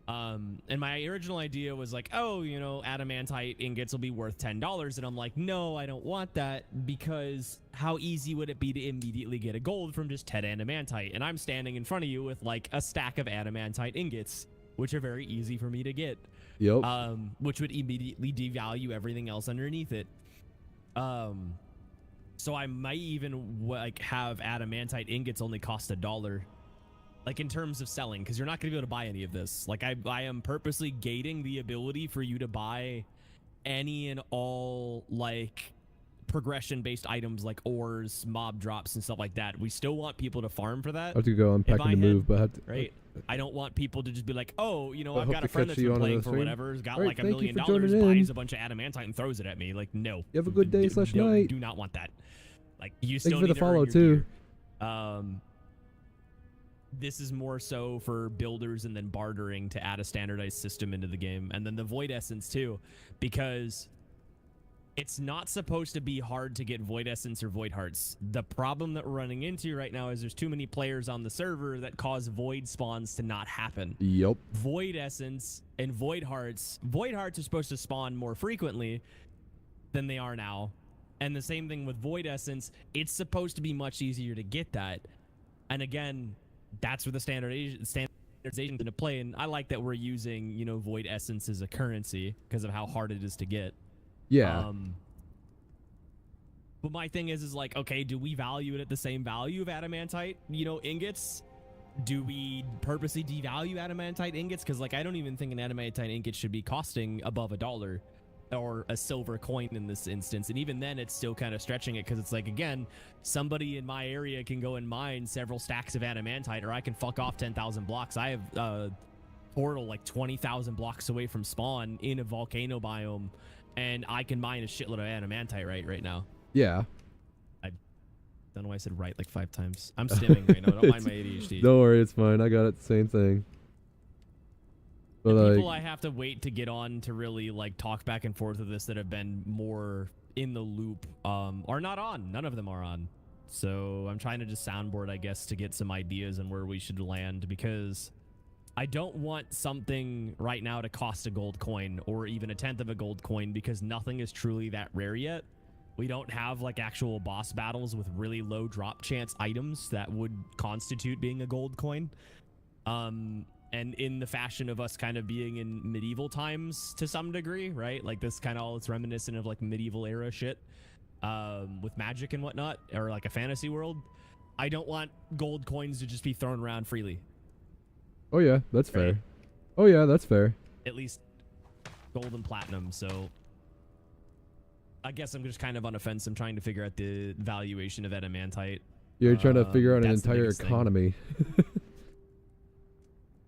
And my original idea was like, oh, you know, adamantite ingots will be worth $10. And I'm like, no, I don't want that, because how easy would it be to immediately get a gold from just 10 adamantite? And I'm standing in front of you with like a stack of adamantite ingots, which are very easy for me to get. Yep. Which would immediately devalue everything else underneath it. So I might even like have adamantite ingots only cost $1. Like in terms of selling, because you're not going to be able to buy any of this. Like I am purposely gating the ability for you to buy any and all like progression-based items like ores, mob drops, and stuff like that. We still want people to farm for that. I have to go unpacking the move, but I have to, right. I don't want people to just be like, oh, you know, I I've hope got to a friend catch that's you been on playing the for stream. whatever, has got All right, like $1 thank you million, for joining buys in. a bunch of adamantite and throws it at me. Like, no. You have a good day / night. Do not want that. Like, you still Thank you for need the to earn follow your too. gear. This is more so for builders and then bartering to add a standardized system into the game. And then the Void Essence too, because it's not supposed to be hard to get Void Essence or Void Hearts. The problem that we're running into right now is there's too many players on the server that cause Void spawns to not happen. Yep. Void Essence and Void Hearts are supposed to spawn more frequently than they are now. And the same thing with Void Essence, it's supposed to be much easier to get that. And again, that's where the standardization into play, and I like that we're using, you know, Void Essence as a currency because of how hard it is to get. Yeah. But my thing is like, okay, do we value it at the same value of adamantite, you know, ingots? Do we purposely devalue adamantite ingots? Because like, I don't even think an adamantite ingot should be costing above $1 or a silver coin in this instance, and even then it's still kind of stretching it, because it's like, again, somebody in my area can go and mine several stacks of adamantite, or I can fuck off 10,000 blocks. I have a portal like 20,000 blocks away from spawn in a volcano biome, and I can mine a shitload of adamantite right now. Yeah. I don't know why I said right like 5 times. I'm stimming right now. Don't mind my ADHD. Don't worry, it's fine. I got it. The same thing. But the like, people I have to wait to get on to really like talk back and forth with this that have been more in the loop are not on. None of them are on. So I'm trying to just soundboard, I guess, to get some ideas on where we should land, because I don't want something right now to cost a gold coin or even a 1/10 of a gold coin, because nothing is truly that rare yet. We don't have like actual boss battles with really low drop chance items that would constitute being a gold coin. And in the fashion of us kind of being in medieval times to some degree, right? Like this kind of all, it's reminiscent of like medieval era shit with magic and whatnot, or like a fantasy world. I don't want gold coins to just be thrown around freely. oh yeah, that's Right. fair. Oh yeah, that's fair. At least gold and platinum. So I guess I'm just kind of on a fence. I'm trying to figure out the valuation of adamantite. You're trying to figure out an That's the entire biggest thing. economy.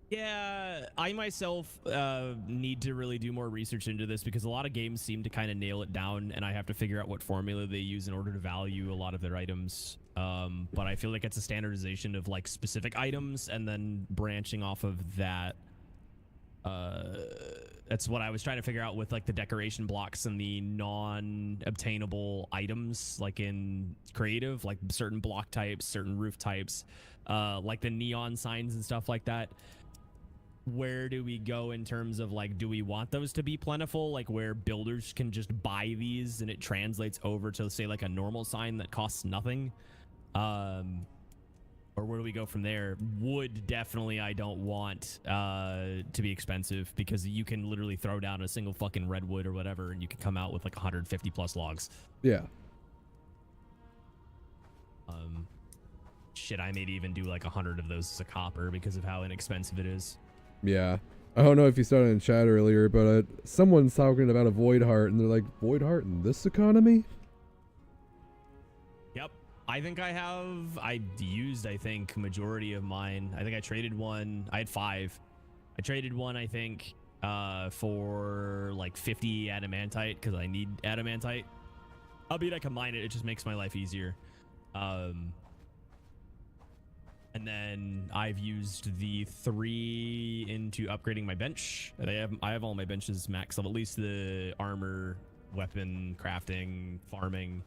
Yeah, I myself need to really do more research into this, because a lot of games seem to kind of nail it down, and I have to figure out what formula they use in order to value a lot of their items. But I feel like it's a standardization of like specific items and then branching off of that. That's what I was trying to figure out with like the decoration blocks and the non-obtainable items, like in creative, like certain block types, certain roof types, like the neon signs and stuff like that. Where do we go in terms of like, do we want those to be plentiful, like where builders can just buy these and it translates over to say like a normal sign that costs nothing? Or where do we go from there? Wood, definitely I don't want to be expensive, because you can literally throw down a single fucking redwood or whatever and you can come out with like 150 plus logs. Yeah. Shit, I maybe even do like 100 of those as a copper because of how inexpensive it is. Yeah. I don't know if you saw it in chat earlier, but someone's talking about a void heart, and they're like, void heart in this economy? Yep. I think I used, I think, majority of mine. I think I traded one. I had 5. I traded one, I think, for like 50 adamantite, because I need adamantite. Albeit I can mine it. It just makes my life easier. And then I've used the 3 into upgrading my bench. I have all my benches maxed up, at least the armor, weapon, crafting, farming.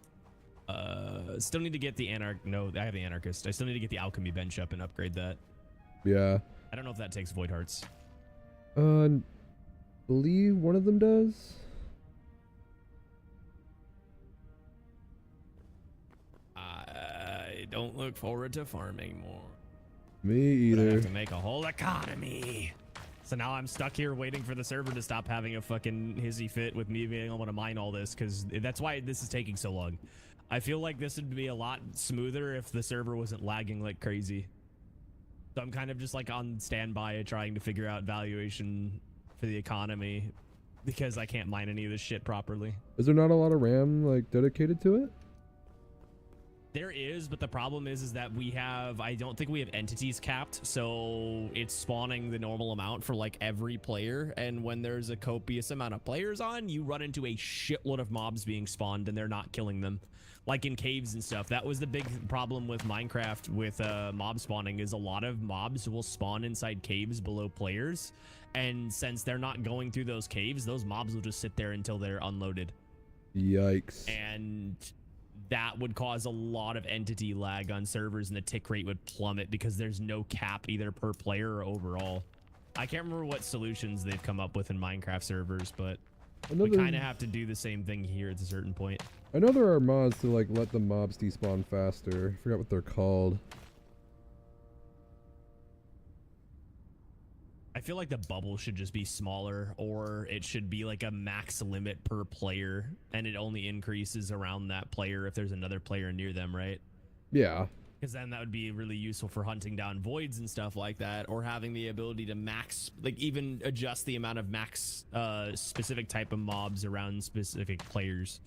Still need to get the no, I have the anarchist. I still need to get the alchemy bench up and upgrade that. Yeah. I don't know if that takes void hearts. Believe one of them does. I don't look forward to farming more. Me But I either. have to make a whole economy. So now I'm stuck here waiting for the server to stop having a fucking hissy fit with me being able to mine all this, because that's why this is taking so long. I feel like this would be a lot smoother if the server wasn't lagging like crazy. So I'm kind of just like on standby trying to figure out valuation for the economy because I can't mine any of this shit properly. Is there not a lot of RAM like dedicated to it? There is, but the problem is that I don't think we have entities capped, so it's spawning the normal amount for like every player, and when there's a copious amount of players on, you run into a shitload of mobs being spawned and they're not killing them. Like in caves and stuff. That was the big problem with Minecraft with mob spawning, is a lot of mobs will spawn inside caves below players, and since they're not going through those caves, those mobs will just sit there until they're unloaded. Yikes. And that would cause a lot of entity lag on servers, and the tick rate would plummet because there's no cap either per player or overall. I can't remember what solutions they've come up with in Minecraft servers, but we kind of have to do the same thing here at a certain point. I know there are mods to like let the mobs despawn faster. I forgot what they're called. I feel like the bubble should just be smaller, or it should be like a max limit per player, and it only increases around that player if there's another player near them, right? Yeah. Because then that would be really useful for hunting down voids and stuff like that, or having the ability to max, like even adjust the amount of max specific type of mobs around specific players.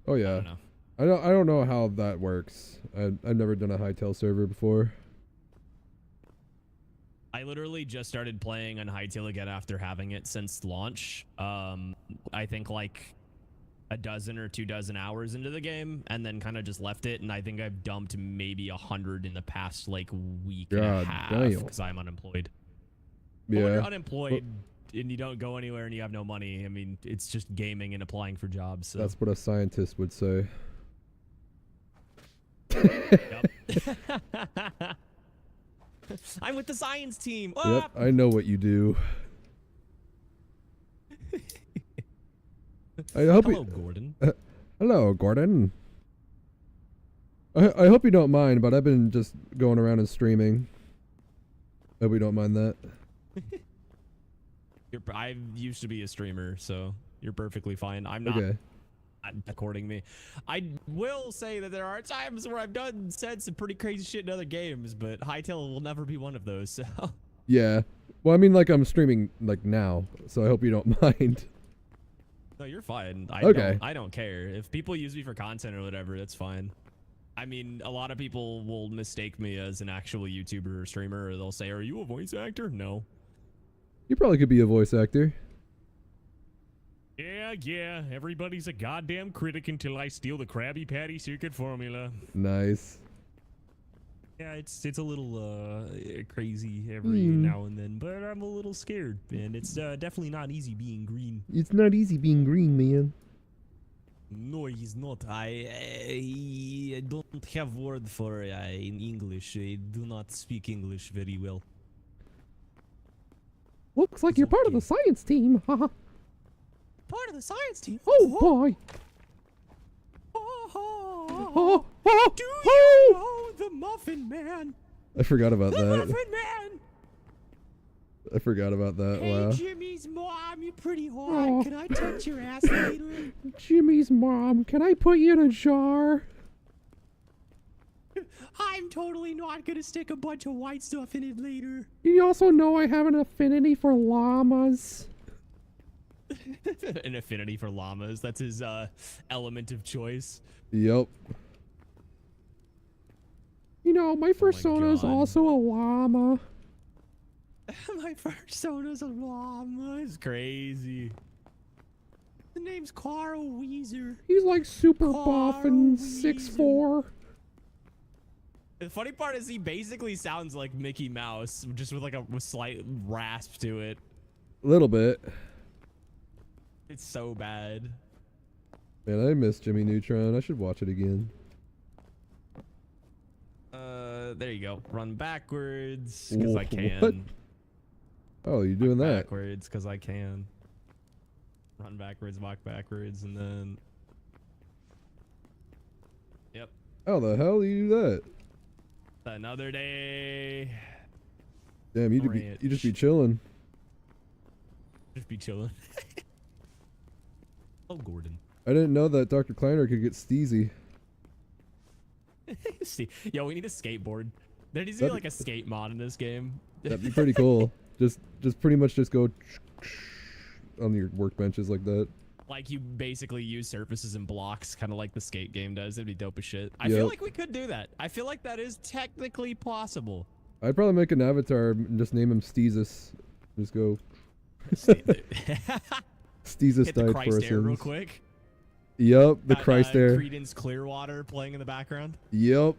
Oh yeah. I don't know how that works. I've never done a Hytale server before. I literally just started playing on Hytale again after having it since launch. I think like a dozen or 2 dozen hours into the game, and then kind of just left it. And I think I've dumped maybe 100 in the past like week and a half because I'm unemployed. Yeah. But when you're unemployed and you don't go anywhere and you have no money, I mean, it's just gaming and applying for jobs. So. That's what a scientist would say. Yep. I'm with the science team. Yep, I know what you do. I hope Hello, Gordon. Hello, Gordon. I hope you don't mind, but I've been just going around and streaming. Hope you don't mind that. I used to be a streamer, so you're perfectly fine. I'm not. Okay. According to me, I will say that there are times where I've said some pretty crazy shit in other games, but Hytale will never be one of those. So Yeah. Well, I mean, like I'm streaming like now, so I hope you don't mind. no, you're fine. I don't care if people use me for content or whatever. That's fine. I mean, a lot of people will mistake me as an actual YouTuber or streamer, or they'll say, "Are you a voice actor?" No. You probably could be a voice actor. Yeah, everybody's a goddamn critic until I steal the Krabby Patty secret formula. Nice. Yeah, it's a little crazy every now and then, but I'm a little scared, and it's definitely not easy being green. It's not easy being green, man. No, he's not. I don't have word for in English. I do not speak English very well. Looks like you're part of the science team. Haha. Part of the science team? Oh boy. Do you know the Muffin Man? I forgot about The that. Muffin Man! I forgot about that. Hey, Wow. Jimmy's mom, you're pretty hot. Can I touch your ass later? Jimmy's mom, can I put you in a jar? I'm totally not gonna stick a bunch of white stuff in it later. You also know I have an affinity for llamas. An affinity for llamas. That's his element of choice. Yep. You know, my persona is God. also a llama. My persona's a llama. It's crazy. The name's Carl Weezer. He's like super Carl buff and Weezer. 6'4". The funny part is he basically sounds like Mickey Mouse, just with like a slight rasp to it. A little bit. It's so bad. Man, I miss Jimmy Neutron. I should watch it again. There you go. Run backwards, because I can. What? Oh, you're doing that. Backwards, because I can. Run backwards, walk backwards, and then... Yep. How the hell do you do that? Another day. Damn, you just be chilling. Just be chilling. Oh, Gordon. I didn't know that Dr. Kleiner could get steezy. See, yo, we need a skateboard. There needs to be like a skate mod in this game. That'd be pretty cool. Just pretty much just go on your workbenches like that. Like you basically use surfaces and blocks, kind of like the skate game does. It'd be dope as shit. I feel like we could do that. I feel like that is technically possible. I'd probably make an avatar and just name him Steezus. Just go. Steezus Hit the died Christ for our air real sins. quick. Yep, the Christ air. Creedence Clearwater playing in the background. Yep.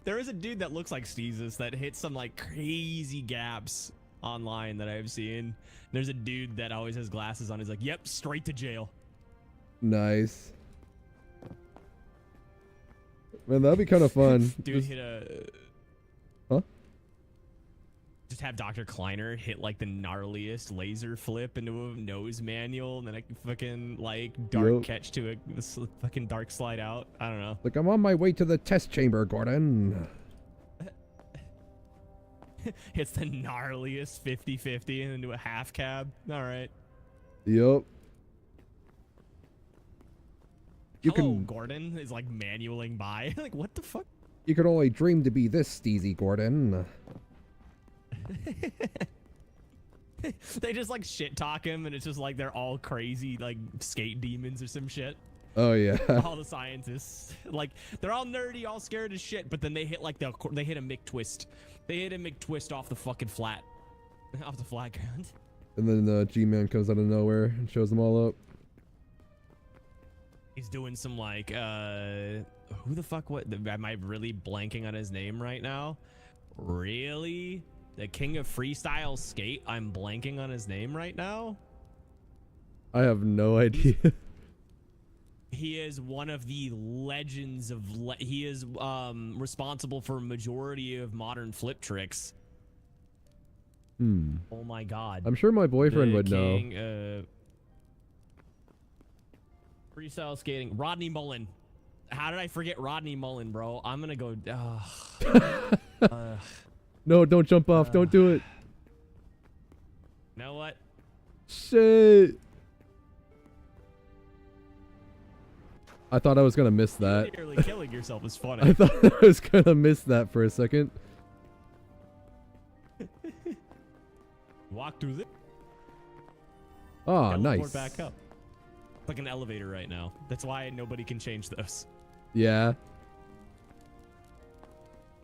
There is a dude that looks like Steezus that hits some like crazy gaps online that I've seen. There's a dude that always has glasses on. He's like, yep, straight to jail. Nice. Man, that'd be kind of fun. Dude hit a... Huh? Just have Dr. Kleiner hit like the gnarliest laser flip into a nose manual and then a fucking like dark catch to this fucking dark slide out. I don't know. Like, I'm on my way to the test chamber, Gordon. Hits the gnarliest 50-50 and into a half cab. All right. Yep. Hello, Gordon is like manualing by. Like, what the fuck? You could only dream to be this steezy, Gordon. They just like shit talk him and it's just like they're all crazy like skate demons or some shit. Oh yeah. All the scientists, like they're all nerdy, all scared as shit, but then they hit like they hit a McTwist. They hit a McTwist off the fucking flat, off the flat ground. And then G-Man comes out of nowhere and shows them all up. He's doing some like who the fuck? What? Am I really blanking on his name right now? Really? The king of freestyle skate? I'm blanking on his name right now. I have no idea. He is one of the legends of. He is responsible for a majority of modern flip tricks. Oh my god. I'm sure my boyfriend would know. Freestyle skating. Rodney Mullen. How did I forget Rodney Mullen, bro? I'm gonna go. No, don't jump off. Don't do it. You know what? Shit. I thought I was gonna miss that. Nearly killing yourself is funny. I thought I was gonna miss that for a second. Walk through this. Oh, nice. Back up. It's like an elevator right now. That's why nobody can change those. Yeah.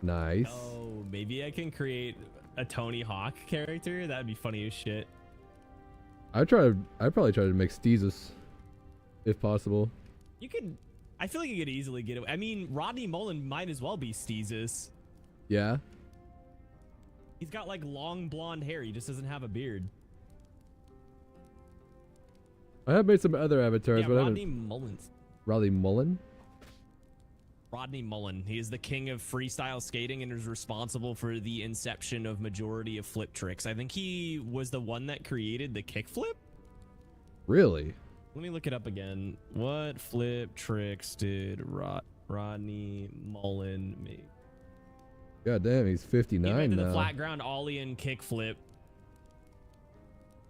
Nice. Oh, maybe I can create a Tony Hawk character. That'd be funny as shit. I'd probably try to make Steezus, if possible. You could. I feel like you could easily get it. I mean, Rodney Mullen might as well be Steezus. Yeah. He's got like long blonde hair. He just doesn't have a beard. I have made some other avatars, Yeah, but Rodney Mullen. Rodney Mullen? Rodney Mullen. He is the king of freestyle skating and is responsible for the inception of majority of flip tricks. I think he was the one that created the kickflip. Really? Let me look it up again. What flip tricks did Rodney Mullen make? God damn, he's 59 he made now. The flat ground ollie and kickflip.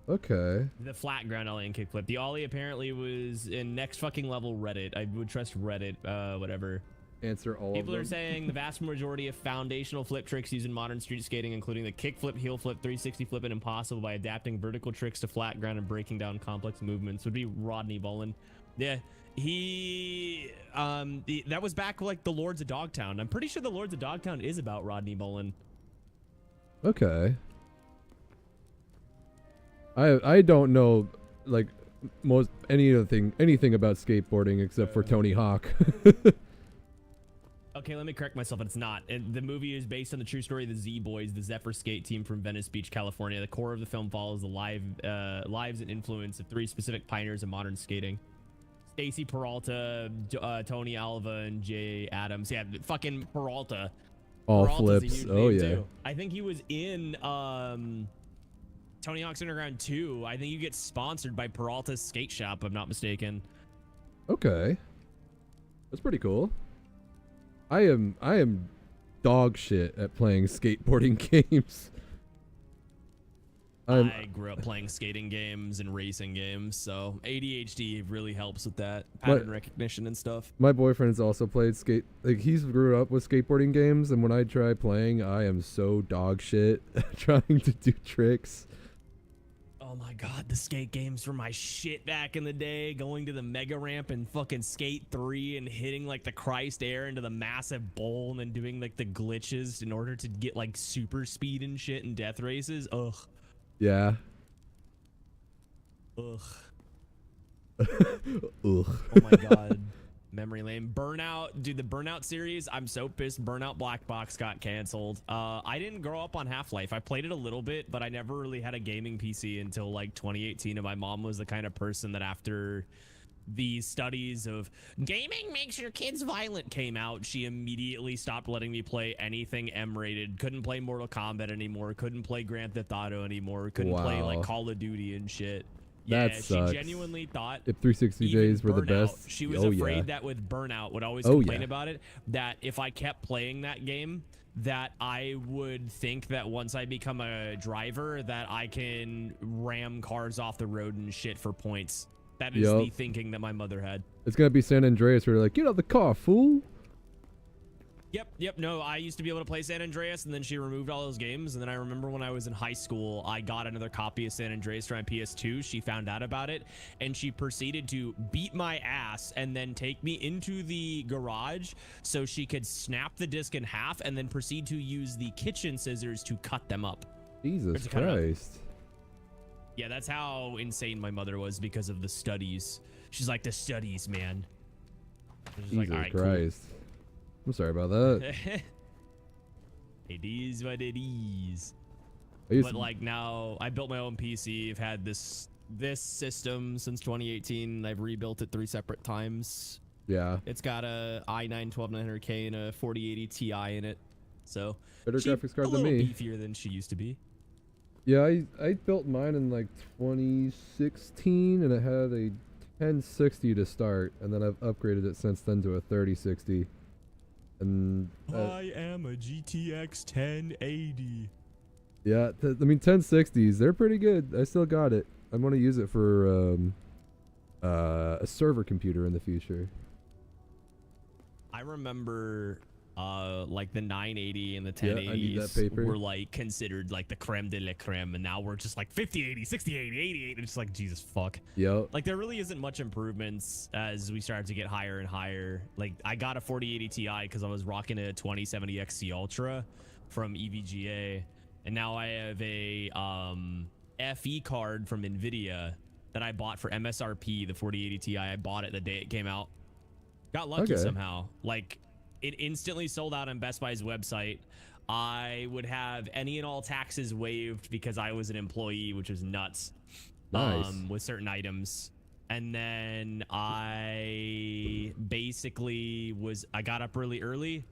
Okay. The flat ground ollie and kickflip. The ollie apparently was in next fucking level Reddit. I would trust Reddit. Whatever. Answer all People of them. are saying the vast majority of foundational flip tricks used in modern street skating, including the kickflip, heel flip, 360 flip, and impossible by adapting vertical tricks to flat ground and breaking down complex movements, would be Rodney Mullen. Yeah, he that was back like the Lords of Dogtown. I'm pretty sure the Lords of Dogtown is about Rodney Mullen. Okay. I don't know, like, anything about skateboarding except for Tony Hawk. Okay, let me correct myself. It's not. The movie is based on the true story of the Z Boys, the Zephyr skate team from Venice Beach, California. The core of the film follows the lives and influence of 3 specific pioneers of modern skating: Stacy Peralta, Tony Alva, and Jay Adams. Yeah, fucking Peralta. All Peralta's a flips. huge Oh name, yeah. too. I think he was in Tony Hawk's Underground 2. I think you get sponsored by Peralta's skate shop, if I'm not mistaken. Okay. That's pretty cool. I am dog shit at playing skateboarding games. I grew up playing skating games and racing games, so ADHD really helps with that pattern recognition and stuff. My boyfriend's also played he's grew up with skateboarding games, and when I try playing, I am so dog shit at trying to do tricks. Oh my god, the skate games were my shit back in the day. Going to the mega ramp and fucking Skate 3 and hitting like the Christ air into the massive bowl and then doing like the glitches in order to get like super speed and shit in death races. Ugh. Yeah. Ugh. Ugh. Oh my god. Memory lane. Burnout. Dude, the Burnout series, I'm so pissed Burnout Black Box got canceled. I didn't grow up on Half-Life. I played it a little bit, but I never really had a gaming PC until like 2018, and my mom was the kind of person that after the studies of gaming makes your kids violent came out, she immediately stopped letting me play anything M-rated. Couldn't play Mortal Kombat anymore. Couldn't play Grand Theft Auto anymore. Couldn't play like Call of Duty and shit. Yeah, That sucks. she genuinely thought if 360 days were the Burnout, best. she was afraid that with Burnout would always Oh, complain yeah. about it, that if I kept playing that game, that I would think that once I become a driver that I can ram cars off the road and shit for points. That is the thinking that my mother had. It's gonna be San Andreas where they're like, get out the car, fool. Yep. No, I used to be able to play San Andreas, and then she removed all those games. And then I remember when I was in high school, I got another copy of San Andreas for my PS2. She found out about it, and she proceeded to beat my ass and then take me into the garage so she could snap the disc in half and then proceed to use the kitchen scissors to cut them up. Jesus Christ. Yeah, that's how insane my mother was because of the studies. She's like, the studies, man. Jesus like, all right, Christ. Cool. I'm sorry about that. It is what it is. But like now, I built my own PC. I've had this system since 2018. I've rebuilt it 3 separate times. Yeah. It's got a i9 12900K and a 4080 Ti in it. So better graphics card than me. A little beefier than she used to be. Yeah, I built mine in like 2016, and it had a 1060 to start, and then I've upgraded it since then to a 3060. And I am a GTX 1080. Yeah, I mean 1060s, they're pretty good. I still got it. I'm gonna use it for a server computer in the future. I remember like the 980 and the 1080s I need that paper. were like considered like the creme de la creme, and now we're just like 5080, 6080, 88. It's like, Jesus fuck. Yep. Like there really isn't much improvements as we started to get higher and higher. Like I got a 4080 Ti because I was rocking a 2070 XC Ultra from EVGA, and now I have a FE card from NVIDIA that I bought for MSRP, the 4080 Ti. I bought it the day it came out. Got lucky somehow. Like it instantly sold out on Best Buy's website. I would have any and all taxes waived because I was an employee, which was nuts. Nice. With certain items. And then I basically I got up really early.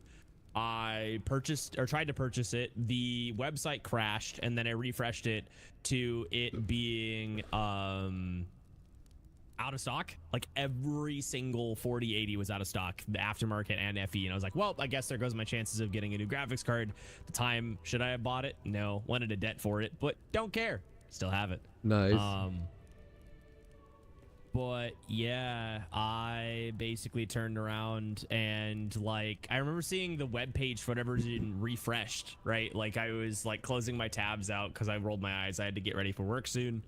I purchased or tried to purchase it. The website crashed, and then I refreshed it to it being out of stock. Like every single 4080 was out of stock, the aftermarket and FE, and I was like, well, I guess there goes my chances of getting a new graphics card. At the time, should I have bought it? No. Went into debt for it, but don't care, still have it. Nice. But yeah, I basically turned around and like I remember seeing the web page for whatever reason refreshed, right? Like I was like closing my tabs out because I rolled my eyes. I had to get ready for work soon,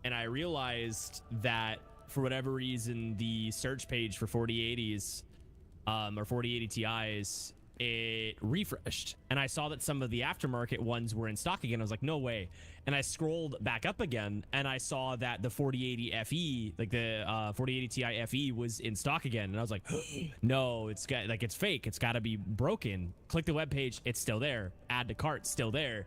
and I realized that for whatever reason the search page for 4080s or 4080 Ti's it refreshed, and I saw that some of the aftermarket ones were in stock again. I was like, no way. And I scrolled back up again, and I saw that the 4080 FE, like the 4080 Ti FE, was in stock again. And I was like, no, it's fake. It's got to be broken. Click the web page, it's still there. Add to cart, still there.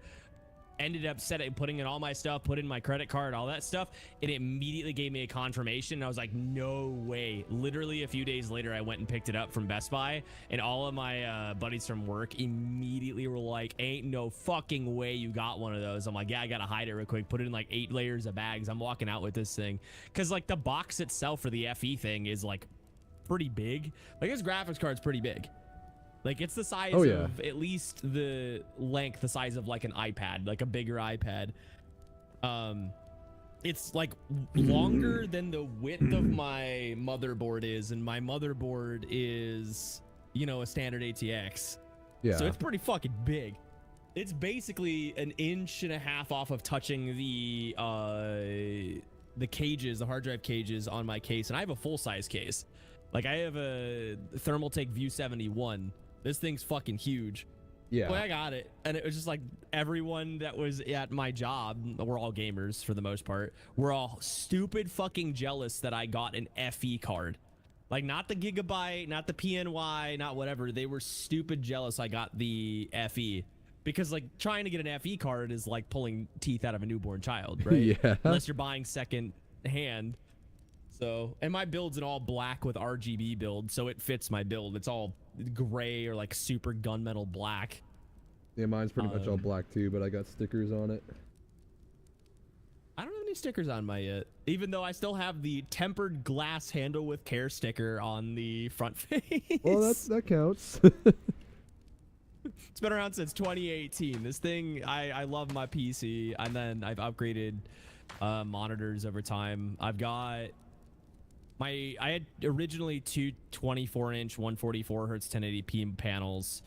Ended up putting in all my stuff, put in my credit card, all that stuff. It immediately gave me a confirmation. And I was like, no way. Literally a few days later, I went and picked it up from Best Buy, and all of my buddies from work immediately were like, ain't no fucking way you got one of those. I'm like, yeah, I gotta hide it real quick. Put it in like 8 layers of bags. I'm walking out with this thing. Cause like the box itself for the FE thing is like pretty big. Like this graphics card's pretty big. Like, it's the size of at least the length, the size of like an iPad, like a bigger iPad. It's like longer than the width of my motherboard is, and my motherboard is, you know, a standard ATX. Yeah. So it's pretty fucking big. It's basically an inch and a half off of touching the cages, the hard drive cages on my case, and I have a full size case. Like, I have a Thermaltake View 71. This thing's fucking huge. Yeah. But I got it. And it was just like everyone that was at my job, we're all gamers for the most part, we're all stupid fucking jealous that I got an FE card. Like, not the Gigabyte, not the PNY, not whatever. They were stupid jealous I got the FE. Because, like, trying to get an FE card is like pulling teeth out of a newborn child, right? Yeah. Unless you're buying second hand. So, and my build's an all black with RGB build, so it fits my build. It's all gray or like super gunmetal black. Yeah, mine's pretty much all black too, but I got stickers on it. I don't have any stickers on my yet, even though I still have the tempered glass handle with care sticker on the front face. Well, that counts. It's been around since 2018. This thing, I love my PC, and then I've upgraded monitors over time. I've got I had originally two 24-inch 144 hertz 1080p panels.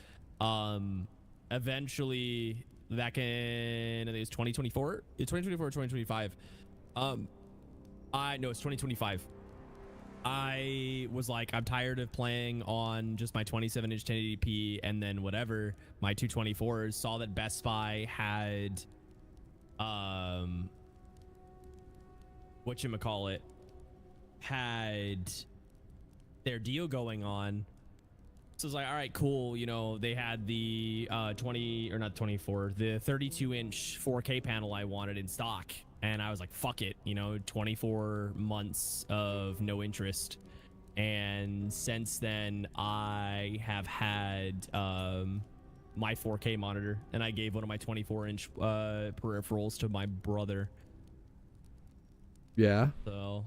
Eventually, back in, I think it's 2024. It's 2024 or 2025. It's 2025. I was like, I'm tired of playing on just my 27-inch 1080p and then whatever, my 224s. Saw that Best Buy had, whatchamacallit, had their deal going on. So I was like, all right, cool. You know, they had the the 32-inch 4K panel I wanted in stock. And I was like, fuck it, you know, 24 months of no interest. And since then, I have had my 4K monitor, and I gave one of my 24-inch peripherals to my brother. Yeah. So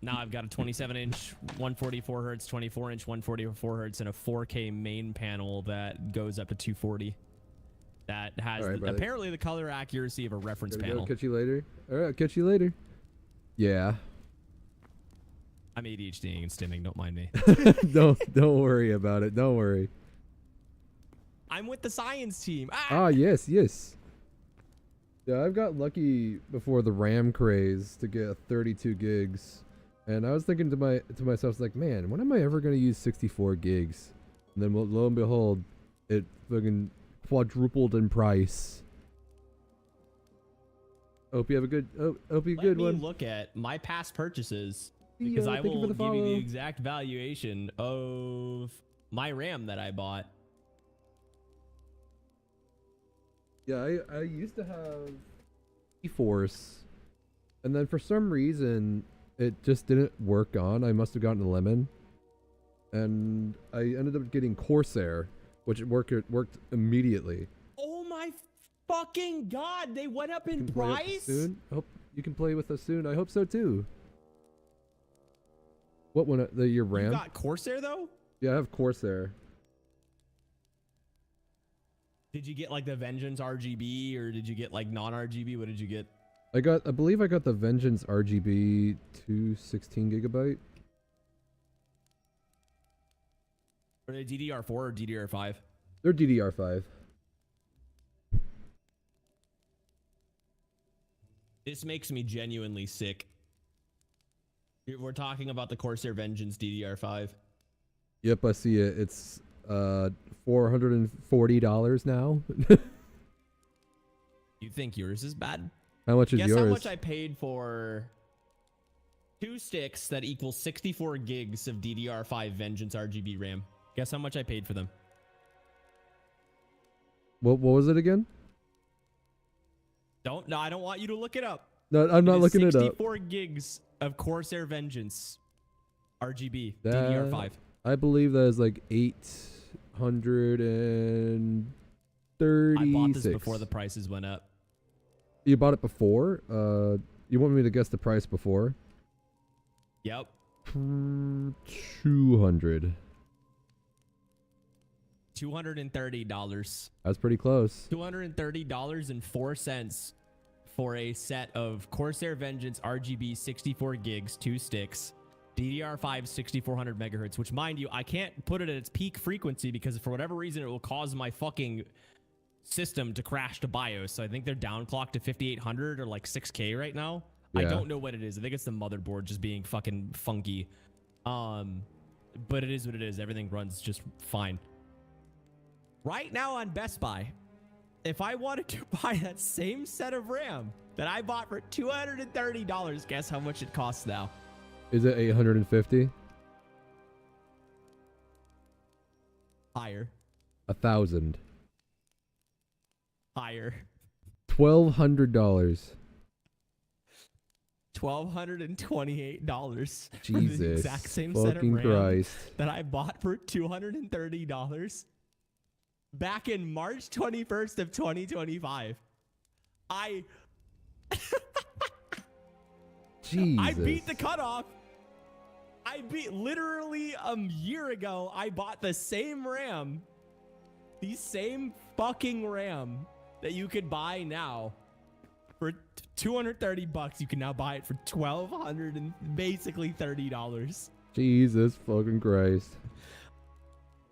now I've got a 27-inch 144 hertz, 24-inch 144 hertz, and a 4K main panel that goes up to 240. That has apparently the color accuracy of a reference panel. Catch you later. All right, catch you later. Yeah. I'm ADHDing and stimming. Don't mind me. Don't worry about it. Don't worry. I'm with the science team. Yes. Yeah, I've got lucky before the RAM craze to get 32 gigs. And I was thinking to myself, like, man, when am I ever going to use 64 gigs? And then lo and behold, it fucking quadrupled in price. Hope you have a good one. Let me look at my past purchases, because I will give you the exact valuation of my RAM that I bought. Yeah, I used to have GeForce, and then for some reason it just didn't work on. I must have gotten a lemon, and I ended up getting Corsair, which worked immediately. Oh my fucking god! They went up in price. Soon. I hope you can play with us soon. I hope so too. What one? Your RAM? You got Corsair though? Yeah, I have Corsair. Did you get like the Vengeance RGB, or did you get like non-RGB? What did you get? I believe I got the Vengeance RGB 216 gigabyte. Are they DDR4 or DDR5? They're DDR5. This makes me genuinely sick. We're talking about the Corsair Vengeance DDR5. Yep, I see it. It's $440 now. You think yours is bad? How much is Guess yours? how much I paid for 2 sticks that equals 64 gigs of DDR5 Vengeance RGB RAM? Guess how much I paid for them? What was it again? No, I don't want you to look it up. No, I'm not looking it up. 64 gigs of Corsair Vengeance RGB That- DDR5. I believe that is like 836. I bought this before the prices went up. You bought it before? You want me to guess the price before? Yep. 200. $230. That's pretty close. $230.04 for a set of Corsair Vengeance RGB 64 gigs, 2 sticks, DDR5 6400 megahertz, which, mind you, I can't put it at its peak frequency because for whatever reason it will cause my fucking system to crash to BIOS. So I think they're downclocked to 5800 or like 6K right now. I Yeah. don't know what it is. I think it's the motherboard just being fucking funky. But it is what it is. Everything runs just fine. Right now on Best Buy, if I wanted to buy that same set of RAM that I bought for $230, guess how much it costs now? Is it 850? Higher. 1,000. Higher. $1,200. $1,228 for the Jesus. exact same set of Fucking RAM Christ. that I bought for $230 back in March 21st of 2025. Jesus. I beat the cutoff. I beat literally a year ago. I bought the same RAM, the same fucking RAM that you could buy now for $230. You can now buy it for $1,200 and basically $30. Jesus fucking Christ.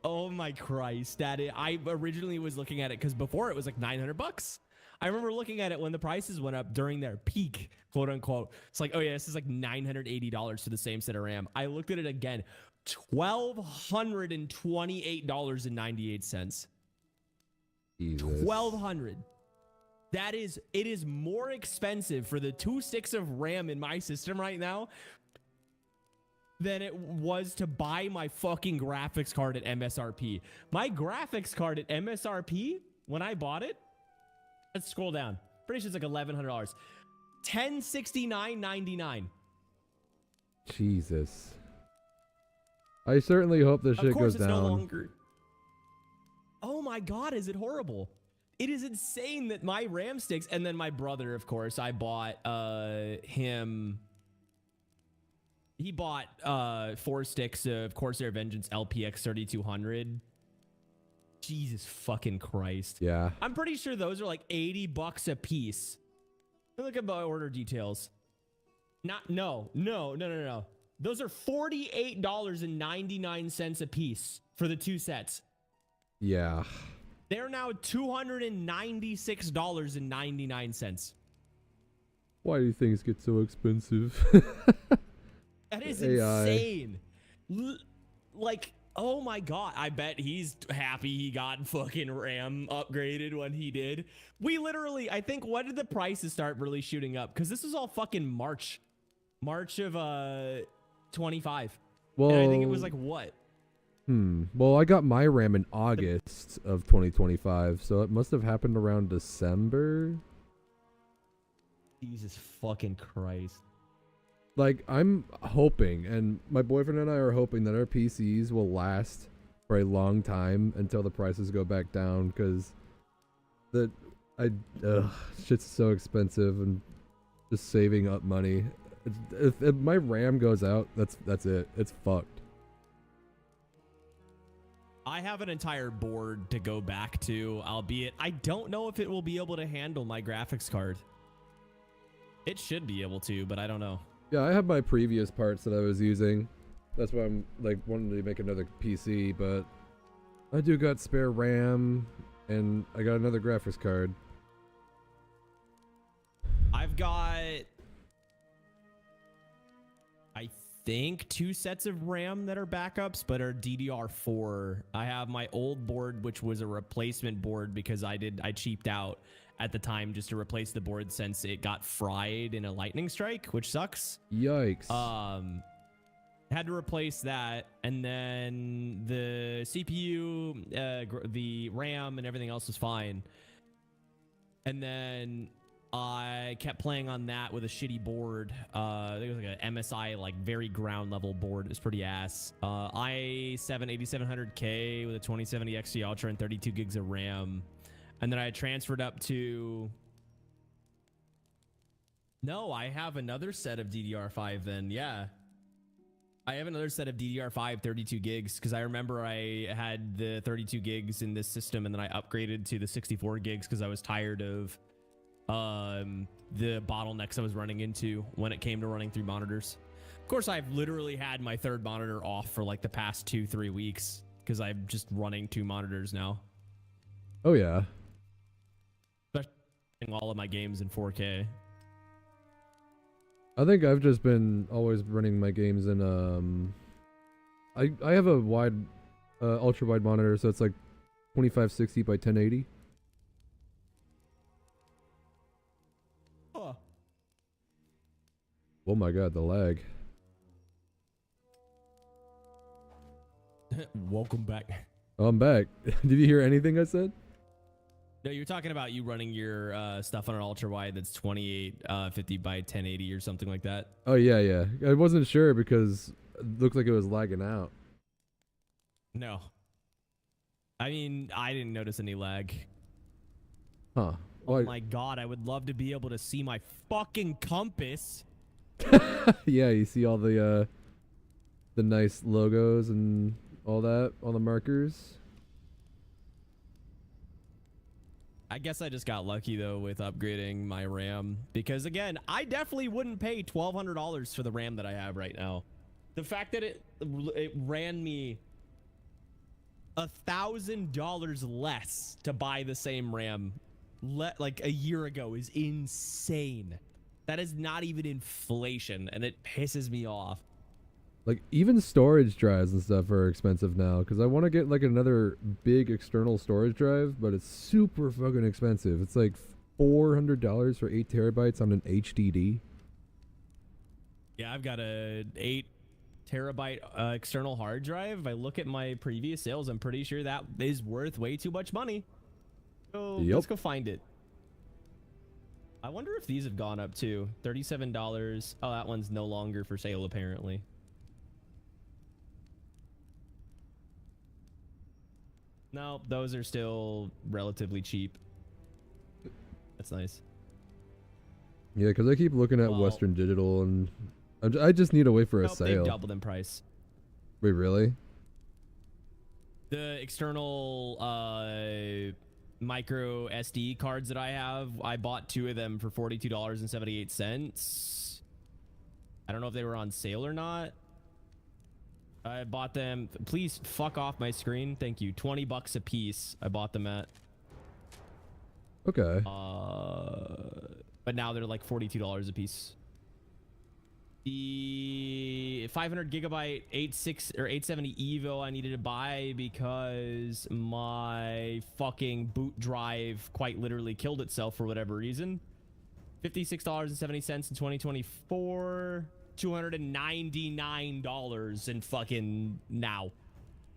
Oh my Christ, I originally was looking at it because before it was like $900. I remember looking at it when the prices went up during their peak, quote unquote. It's like, oh yeah, this is like $980 for the same set of RAM. I looked at it again, $1,228.98. Jesus. $1,200. It is more expensive for the 2 sticks of RAM in my system right now than it was to buy my fucking graphics card at MSRP. My graphics card at MSRP, when I bought it, let's scroll down. Pretty sure it's like $1,100. $1,069.99. Jesus. I certainly hope this shit Of course, goes it's down. no longer. Oh my God, is it horrible? It is insane that my RAM sticks, and then my brother, of course, I bought him. He bought 4 sticks of Corsair Vengeance LPX 3200. Jesus fucking Christ. Yeah. I'm pretty sure those are like $80 a piece. Look at my order details. No. Those are $48.99 a piece for the 2 sets. Yeah. They're now $296.99. Why do things get so expensive? That is AI. insane. Like, oh my God. I bet he's happy he got fucking RAM upgraded when he did. We literally, I think, when did the prices start really shooting up? Because this is all fucking March of 25. Well, And I think it was like what? Well, I got my RAM in August of 2025, so it must have happened around December. Jesus fucking Christ. Like, I'm hoping, and my boyfriend and I are hoping that our PCs will last for a long time until the prices go back down, because shit's so expensive, and just saving up money. If my RAM goes out, that's it. It's fucked. I have an entire board to go back to, albeit I don't know if it will be able to handle my graphics card. It should be able to, but I don't know. Yeah, I have my previous parts that I was using. That's why I'm like wanting to make another PC, but I do got spare RAM and I got another graphics card. I've got, I think 2 sets of RAM that are backups, but are DDR4. I have my old board, which was a replacement board because I cheaped out at the time just to replace the board since it got fried in a lightning strike, which sucks. Yikes. Had to replace that, and then the CPU, the RAM, and everything else was fine. And then I kept playing on that with a shitty board. I think it was like an MSI, like very ground level board. It was pretty ass. i7 8700K with a 2070 XT Ultra and 32 gigs of RAM. And then I transferred up to... No, I have another set of DDR5 then, yeah. I have another set of DDR5 32 gigs because I remember I had the 32 gigs in this system and then I upgraded to the 64 gigs because I was tired of the bottlenecks I was running into when it came to running through monitors. Of course, I've literally had my third monitor off for like the past 2-3 weeks because I'm just running 2 monitors now. Oh, yeah. Especially all of my games in 4K. I think I've just been always running my games in I have a wide ultra wide monitor, so it's like 2560 by 1080. Oh. Oh my god, the lag. Welcome back. Oh, I'm back. Did you hear anything I said? No, you're talking about you running your stuff on an ultra wide that's 2850 by 1080 or something like that. Oh yeah, yeah. I wasn't sure because it looked like it was lagging out. No. I mean, I didn't notice any lag. Huh. Oh Well, my god, I would love to be able to see my fucking compass. yeah, you see all the nice logos and all that, all the markers. I guess I just got lucky though with upgrading my RAM because again, I definitely wouldn't pay $1,200 for the RAM that I have right now. The fact that it ran me $1,000 less to buy the same RAM like a year ago is insane. That is not even inflation, and it pisses me off. Like, even storage drives and stuff are expensive now, because I want to get, like, another big external storage drive, but it's super fucking expensive. It's like $400 for 8 terabytes on an HDD. Yeah, I've got a 8 terabyte external hard drive. If I look at my previous sales, I'm pretty sure that is worth way too much money. So Yep. let's go find it. I wonder if these have gone up too. $37. Oh, that one's no longer for sale apparently. No, those are still relatively cheap. That's nice. Yeah, because I keep looking at Well- Western Digital, and I just need to wait for a Nope, sale. they've doubled in price. Wait, really? The external micro SD cards that I have, I bought 2 of them for $42.78. I don't know if they were on sale or not. I bought them. Please fuck off my screen. Thank you. $20 a piece. I bought them at. Okay. But now they're like $42 a piece. The 500 gigabyte 870 Evo I needed to buy because my fucking boot drive quite literally killed itself for whatever reason. $56.70 in 2024. $299 in fucking now.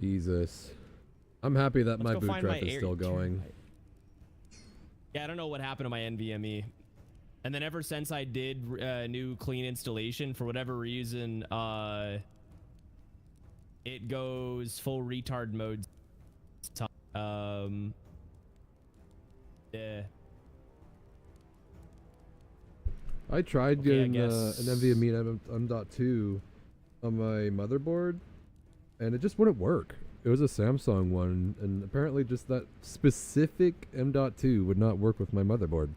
Jesus. I'm happy that Let's my go boot find drive my is still going. Yeah, I don't know what happened to my NVMe. And then ever since I did new clean installation, for whatever reason, it goes full retard mode. Yeah. I tried Okay, I getting an guess- NVMe M.2 on my motherboard, and it just wouldn't work. It was a Samsung one, and apparently just that specific M.2 would not work with my motherboard.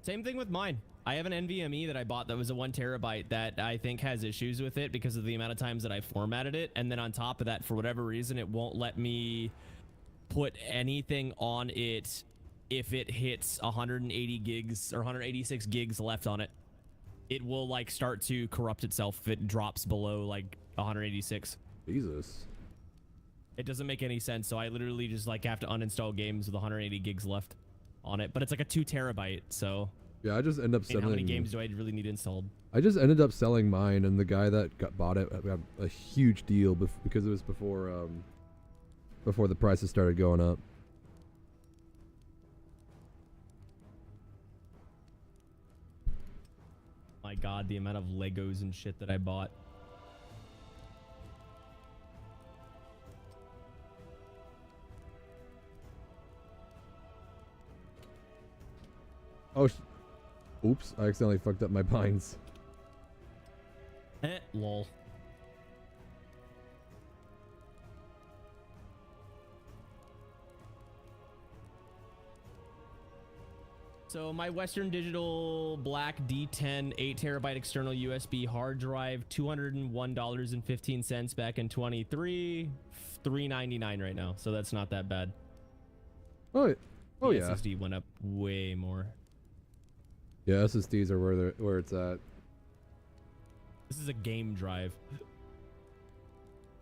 Same thing with mine. I have an NVMe that I bought that was a 1 terabyte that I think has issues with it because of the amount of times that I formatted it. And then on top of that, for whatever reason, it won't let me put anything on it if it hits 180 gigs or 186 gigs left on it. it will like start to corrupt itself if it drops below like 186. Jesus. It doesn't make any sense. So I literally just like have to uninstall games with 180 gigs left on it. But it's like a 2 terabyte. So Yeah, I just end up I mean, selling. how many games do I really need installed? I just ended up selling mine, and the guy that bought it got a huge deal because it was before the prices started going up. My God, the amount of Legos and shit that I bought. Oh, oops! I accidentally fucked up my pines. Lol. So my Western Digital Black D10 8 terabyte external USB hard drive, $201.15 back in 23, $399 right now. So that's not that bad. Oh, The yeah. SSD went up way more. Yeah, SSDs are where it's at. This is a game drive.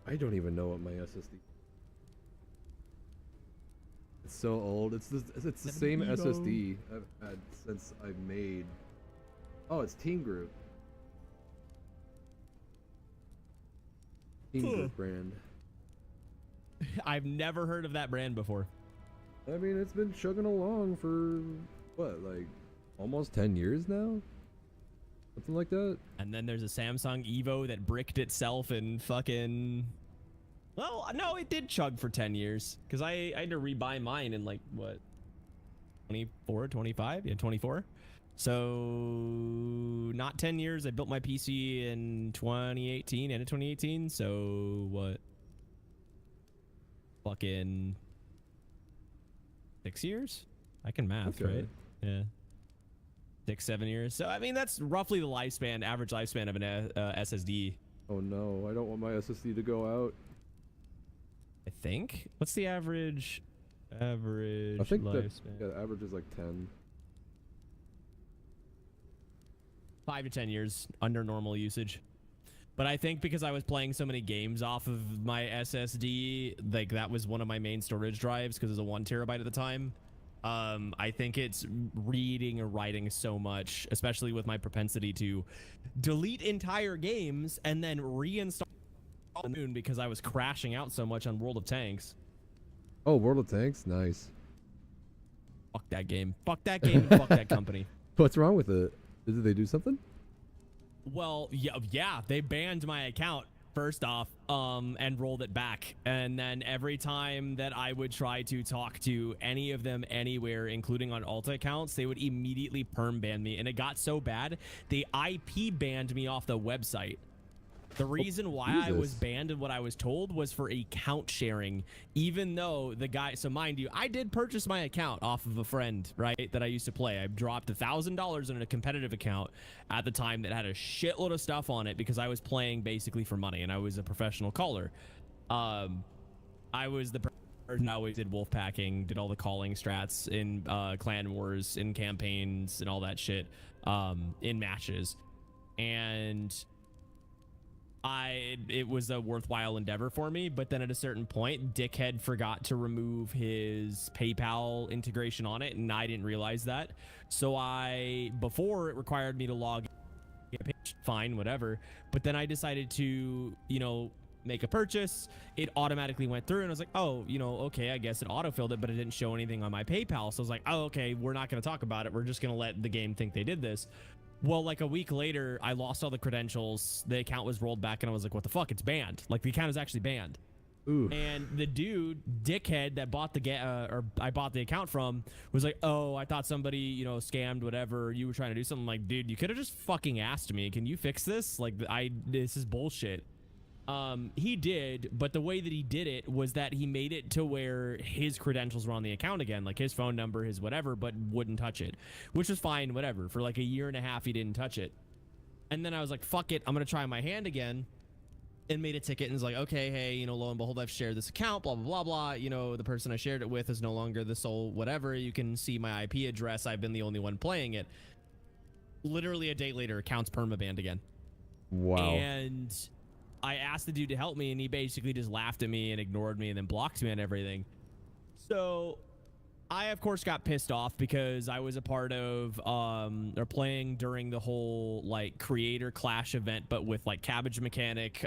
I don't even know what my SSD. It's so old. It's the same SSD I've had since I made. Oh, it's Team Group. Team Group brand. I've never heard of that brand before. I mean, it's been chugging along for what, like almost 10 years now? Something like that. And then there's a Samsung Evo that bricked itself in fucking... Well, no, it did chug for 10 years. Because I had to rebuy mine in like, what? 24, 25? Yeah, 24. So, not 10 years. I built my PC in 2018, end of 2018. So, what? Fucking 6 years? I can math, Okay. right? Yeah. 6-7 years. So I mean that's roughly the lifespan, average lifespan of an SSD. Oh no, I don't want my SSD to go out. I think. What's the average I think that lifespan? the average is like 10. 5 to 10 years under normal usage. But I think because I was playing so many games off of my SSD, like that was one of my main storage drives because it was a 1 terabyte at the time. I think it's reading or writing so much, especially with my propensity to delete entire games and then reinstall the Moon because I was crashing out so much on World of Tanks. Oh, World of Tanks, nice. Fuck that game. Fuck that game. And fuck that company. What's wrong with it? Did they do something? Well, yeah, they banned my account first off, and rolled it back. And then every time that I would try to talk to any of them anywhere, including on Alta accounts, they would immediately perm ban me. And it got so bad, they IP banned me off the website. The reason why I was banned and what I was told was for account sharing, even though the guy, so mind you, I did purchase my account off of a friend, right, that I used to play. I dropped $1,000 in a competitive account at the time that had a shitload of stuff on it because I was playing basically for money and I was a professional caller. I was the person who always did wolf packing, did all the calling strats in clan wars, in campaigns and all that shit, in matches. And it was a worthwhile endeavor for me, but then at a certain point, Dickhead forgot to remove his PayPal integration on it, and I didn't realize that. So before it required me to log in, fine, whatever. But then I decided to, make a purchase. It automatically went through, and I was like, oh, okay, I guess it autofilled it, but it didn't show anything on my PayPal. So I was like, oh, okay, we're not going to talk about it. We're just going to let the game think they did this. Well, like a week later, I lost all the credentials. The account was rolled back, and I was like, what the fuck? It's banned. Like, the account is actually banned. Ooh. And the dude, Dickhead, that bought I bought the account from, was like, oh, I thought somebody, scammed, whatever. You were trying to do something. Like, dude, you could have just fucking asked me. Can you fix this? Like, this is bullshit. He did, but the way that he did it was that he made it to where his credentials were on the account again, like his phone number, his whatever, but wouldn't touch it, which was fine, whatever. For like a year and a half, he didn't touch it. And then I was like, fuck it, I'm going to try my hand again, and made a ticket and was like, okay, hey, lo and behold, I've shared this account, blah, blah, blah, blah. The person I shared it with is no longer the sole whatever. You can see my IP address. I've been the only one playing it. Literally a day later, account's permabanned again. Wow. And I asked the dude to help me, and he basically just laughed at me and ignored me and then blocked me and everything. So I, of course, got pissed off because I was a part of or playing during the whole like creator clash event, but with like Cabbage Mechanic,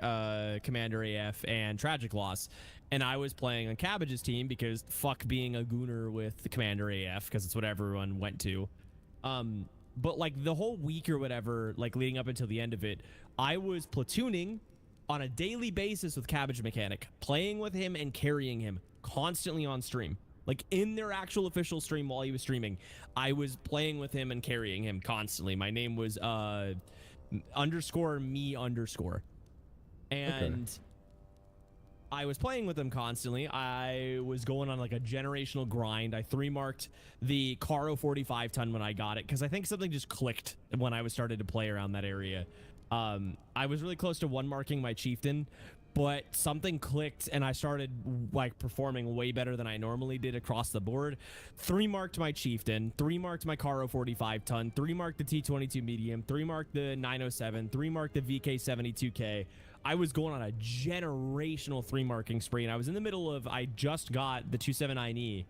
Commander AF, and Tragic Loss. And I was playing on Cabbage's team because fuck being a gooner with the Commander AF, because it's what everyone went to. But like the whole week or whatever, like leading up until the end of it, I was platooning on a daily basis with Cabbage Mechanic, playing with him and carrying him constantly on stream. Like in their actual official stream while he was streaming, I was playing with him and carrying him constantly. My name was _me_. And okay. I was playing with him constantly. I was going on like a generational grind. I 3-marked the Caro 45 ton when I got it because I think something just clicked when I was started to play around that area. I was really close to 1-marking my chieftain, but something clicked and I started like performing way better than I normally did across the board. 3-marked my chieftain, 3-marked my Caro 45 ton, 3-marked the T22 medium, 3-marked the 907, 3-marked the VK72K. I was going on a generational 3-marking spree, and I was in the middle of, I just got the 279E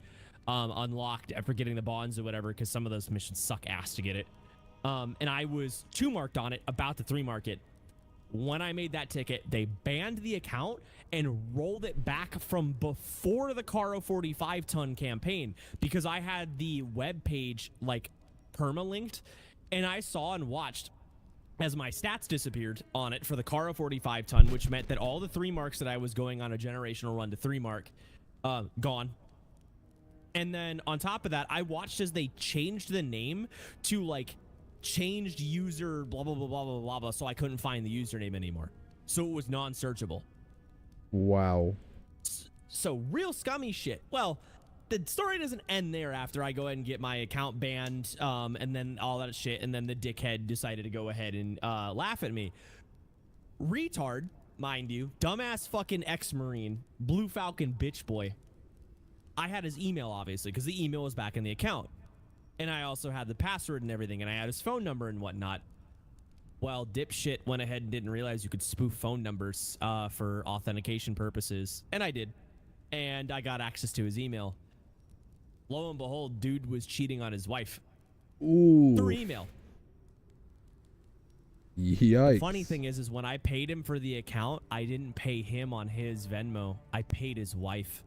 unlocked after getting the bonds or whatever, because some of those missions suck ass to get it. And I was 2-marked on it, about to 3-mark it. When I made that ticket, they banned the account and rolled it back from before the Caro 45 ton campaign, because I had the web page like perma-linked, and I saw and watched as my stats disappeared on it for the Caro 45 ton, which meant that all the 3-marks that I was going on a generational run to 3-mark, gone. And then on top of that, I watched as they changed the name to like changed user blah, blah, blah, blah, blah, blah, blah, so I couldn't find the username anymore. So it was non-searchable. Wow. So real scummy shit. Well, the story doesn't end there after I go ahead and get my account banned, and then all that shit, and then the dickhead decided to go ahead and laugh at me. Retard, mind you, dumbass fucking ex-Marine, Blue Falcon bitch boy. I had his email, obviously, because the email was back in the account. And I also had the password and everything, and I had his phone number and whatnot. Well, dipshit went ahead and didn't realize you could spoof phone numbers for authentication purposes, and I did. And I got access to his email. Lo and behold, dude was cheating on his wife. Ooh. Through email. Yikes. The funny thing is when I paid him for the account, I didn't pay him on his Venmo. I paid his wife.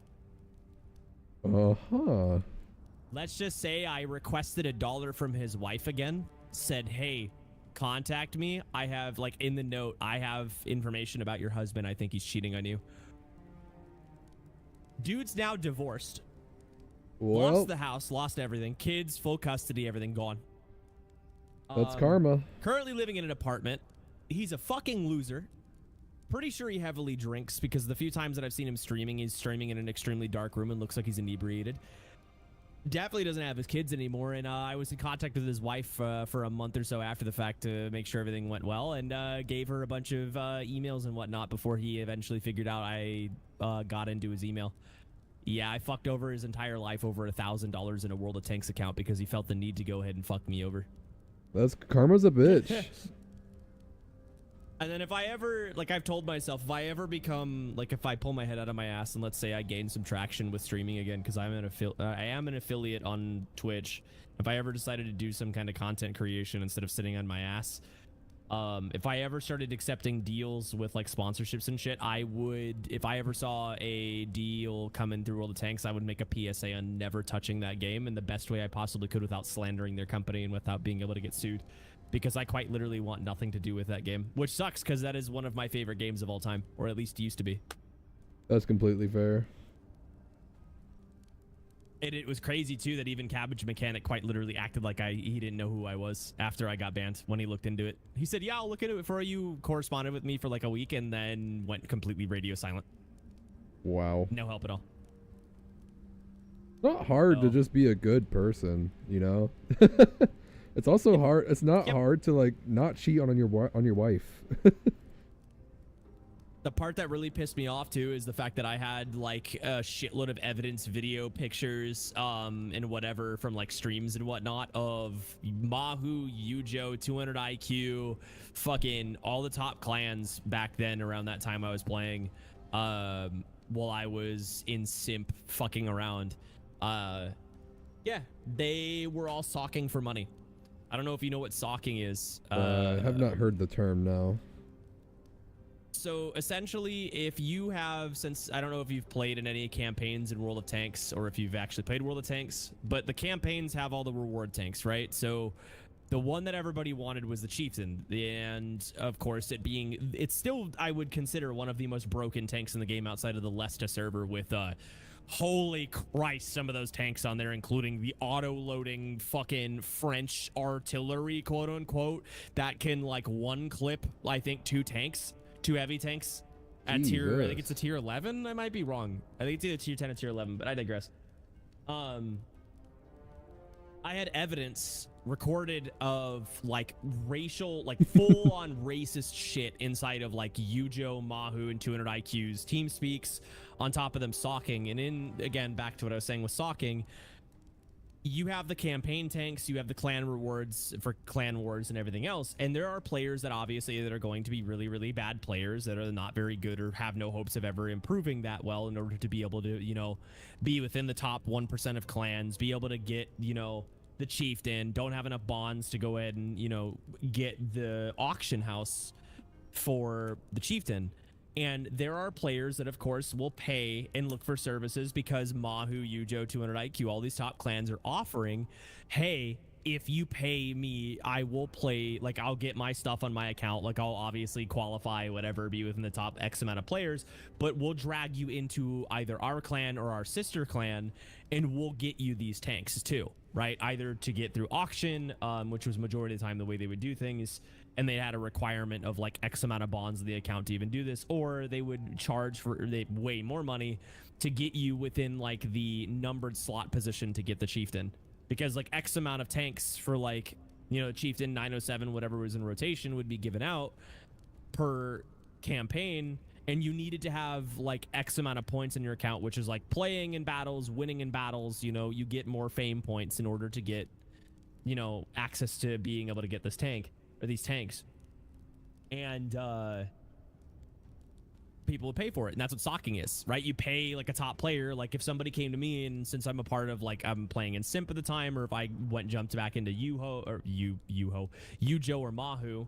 Uh-huh. Let's just say I requested $1 from his wife again, said, hey, contact me. I have, like, in the note, I have information about your husband. I think he's cheating on you. Dude's now divorced. Well, lost the house, lost everything. Kids, full custody, everything gone. That's karma. Currently living in an apartment. He's a fucking loser. Pretty sure he heavily drinks because the few times that I've seen him streaming, he's streaming in an extremely dark room and looks like he's inebriated. Definitely doesn't have his kids anymore, and I was in contact with his wife for a month or so after the fact to make sure everything went well, and gave her a bunch of emails and whatnot before he eventually figured out I got into his email. Yeah, I fucked over his entire life over $1,000 in a World of Tanks account because he felt the need to go ahead and fuck me over. That's karma's a bitch. And then if I ever, like I've told myself, if I ever become, like if I pull my head out of my ass and let's say I gain some traction with streaming again, because I am an affiliate on Twitch. If I ever decided to do some kind of content creation instead of sitting on my ass, if I ever started accepting deals with like sponsorships and shit, I would, if I ever saw a deal coming through World of Tanks, I would make a PSA on never touching that game in the best way I possibly could without slandering their company and without being able to get sued. Because I quite literally want nothing to do with that game, which sucks because that is one of my favorite games of all time, or at least used to be. That's completely fair. And it was crazy too that even Cabbage Mechanic quite literally acted like he didn't know who I was after I got banned when he looked into it. He said, yeah, I'll look into it for you. Corresponded with me for like a week and then went completely radio silent. Wow. No help at all. It's not hard to just be a good person, you know? It's also hard. It's not hard to like not cheat on your wife. The part that really pissed me off too is the fact that I had like a shitload of evidence, video, pictures, and whatever from like streams and whatnot of Mahu, Yujo, 200 IQ, fucking all the top clans back then around that time I was playing, while I was in simp fucking around. Yeah, they were all socking for money. I don't know if you know what socking is. I have not heard the term now. So essentially, if you have, since I don't know if you've played in any campaigns in World of Tanks or if you've actually played World of Tanks, but the campaigns have all the reward tanks, right? So the one that everybody wanted was the Chieftain. And of course, it's still, I would consider one of the most broken tanks in the game outside of the Lesta server with, holy Christ, some of those tanks on there, including the auto-loading fucking French artillery, quote unquote, that can like one clip, I think, 2 tanks. 2 heavy tanks at tier, I think it's a tier 11. I might be wrong. I think it's either tier 10 or tier 11, but I digress. I had evidence recorded of like racial, like full on racist shit inside of like Yujo, Mahu, and 200 IQ's team speaks, on top of them socking. And in, again, back to what I was saying with socking, you have the campaign tanks, you have the clan rewards for clan wars and everything else, and there are players that obviously that are going to be really, really bad players that are not very good or have no hopes of ever improving that well in order to be able to, you know, be within the top 1% of clans, be able to get, you know, the chieftain, don't have enough bonds to go ahead and, you know, get the auction house for the chieftain. And there are players that, of course, will pay and look for services because Mahu, Yujo, 200 IQ, all these top clans are offering, hey, if you pay me, I will play, like, I'll get my stuff on my account. Like, I'll obviously qualify, whatever, be within the top X amount of players, but we'll drag you into either our clan or our sister clan, and we'll get you these tanks too, right? Either to get through auction, which was majority of the time the way they would do things, and they had a requirement of like X amount of bonds in the account to even do this, or they would charge for way more money to get you within like the numbered slot position to get the chieftain, because like X amount of tanks for like, you know, chieftain 907, whatever was in rotation, would be given out per campaign, and you needed to have like X amount of points in your account, which is like playing in battles, winning in battles, you know, you get more fame points in order to get, you know, access to being able to get this tank or these tanks. And people would pay for it, and that's what socking is, right? You pay like a top player. Like if somebody came to me, and since I'm a part of like, I'm playing in simp at the time, or if I jumped back into Yujo or Mahu,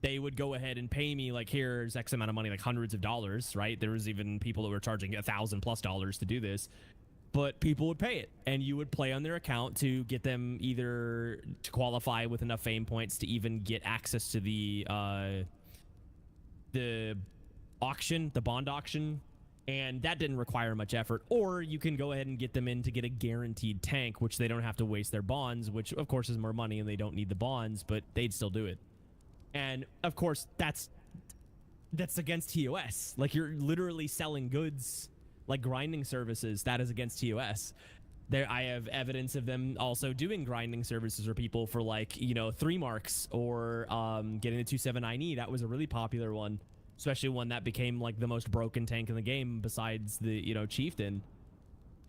they would go ahead and pay me like, here's X amount of money, like hundreds of dollars, right? There was even people that were charging $1,000+ to do this, but people would pay it, and you would play on their account to get them either to qualify with enough fame points to even get access to the auction, the bond auction, and that didn't require much effort. Or you can go ahead and get them in to get a guaranteed tank, which they don't have to waste their bonds, which of course is more money, and they don't need the bonds, but they'd still do it. And of course, that's against TOS. Like, you're literally selling goods, like grinding services. That is against TOS. There, I have evidence of them also doing grinding services for people for like, you know, 3 marks or getting the 279E. That was a really popular one, especially one that became like the most broken tank in the game besides the, you know, chieftain.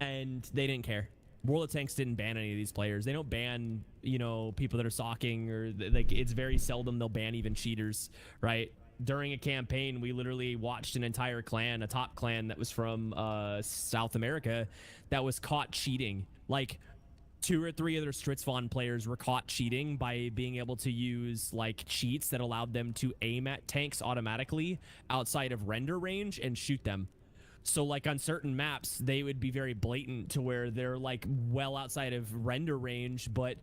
And they didn't care. World of Tanks didn't ban any of these players. They don't ban, you know, people that are socking, or like, it's very seldom they'll ban even cheaters, right? During a campaign, we literally watched an entire clan, a top clan that was from South America, that was caught cheating. Like 2 or 3 other Stritzvon players were caught cheating by being able to use like cheats that allowed them to aim at tanks automatically outside of render range and shoot them. So like on certain maps, they would be very blatant to where they're like well outside of render range, but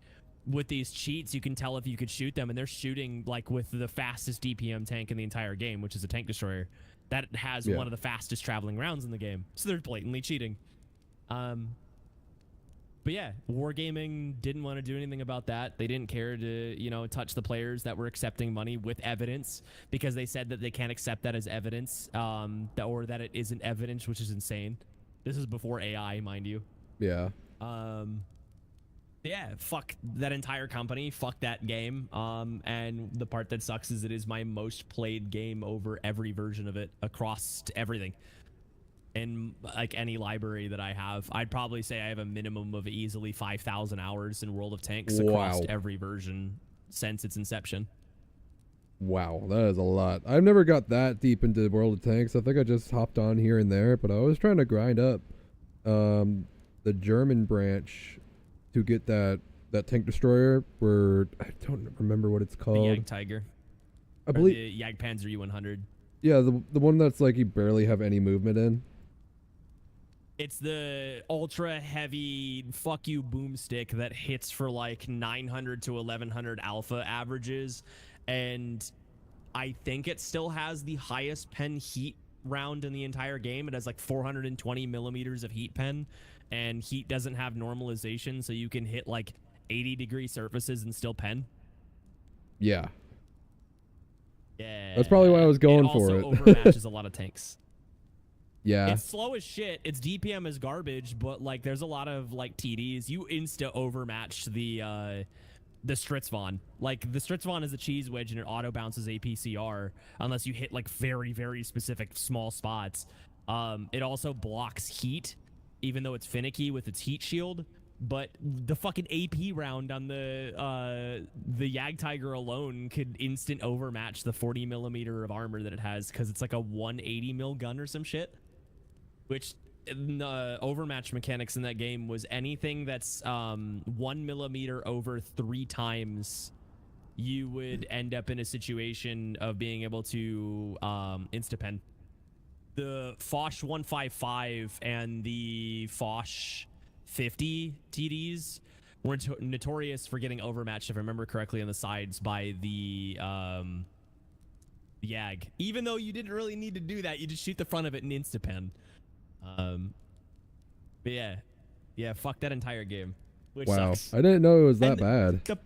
with these cheats, you can tell if you could shoot them, and they're shooting like with the fastest DPM tank in the entire game, which is a tank destroyer that has one of the fastest traveling rounds in the game. So they're blatantly cheating. But yeah, Wargaming didn't want to do anything about that. They didn't care to, you know, touch the players that were accepting money with evidence, because they said that they can't accept that as evidence, or that it isn't evidence, which is insane. This is before AI, mind you. Yeah. Yeah, fuck that entire company, fuck that game. And the part that sucks is it is my most played game over every version of it across everything. In like any library that I have, I'd probably say I have a minimum of easily 5,000 hours in World of Tanks across Wow. every version since its inception. Wow, that is a lot. I've never got that deep into World of Tanks. I think I just hopped on here and there, but I was trying to grind up the German branch to get that tank destroyer where I don't remember what it's The called. Jag Tiger. I believe The Jag Panzer U-100. yeah, the one that's like you barely have any movement in. It's the ultra heavy fuck you boomstick that hits for like 900 to 1100 alpha averages, and I think it still has the highest pen heat round in the entire game. It has like 420 millimeters of heat pen, and heat doesn't have normalization, so you can hit like 80-degree surfaces and still pen. Yeah. Yeah, That's probably why I was going for it. It also overmatches a lot of tanks. Yeah. It's slow as shit. Its DPM is garbage, but like there's a lot of like TDs. You insta overmatch the Stritzvon. Like the Stritzvon is a cheese wedge and it auto bounces APCR unless you hit like very, very specific small spots. It also blocks heat, even though it's finicky with its heat shield. But the fucking AP round on the Jag Tiger alone could instant overmatch the 40 millimeter of armor that it has because it's like a 180 mil gun or some shit. Which overmatch mechanics in that game was anything that's 1 millimeter over 3 times, you would end up in a situation of being able to insta-pen. The Foch 155 and the Foch 50 TDs were notorious for getting overmatched, if I remember correctly, on the sides by the Yag. Even though you didn't really need to do that, you just shoot the front of it and insta-pen. But yeah, fuck that entire game. Which Wow. sucks. I didn't know it was that And bad.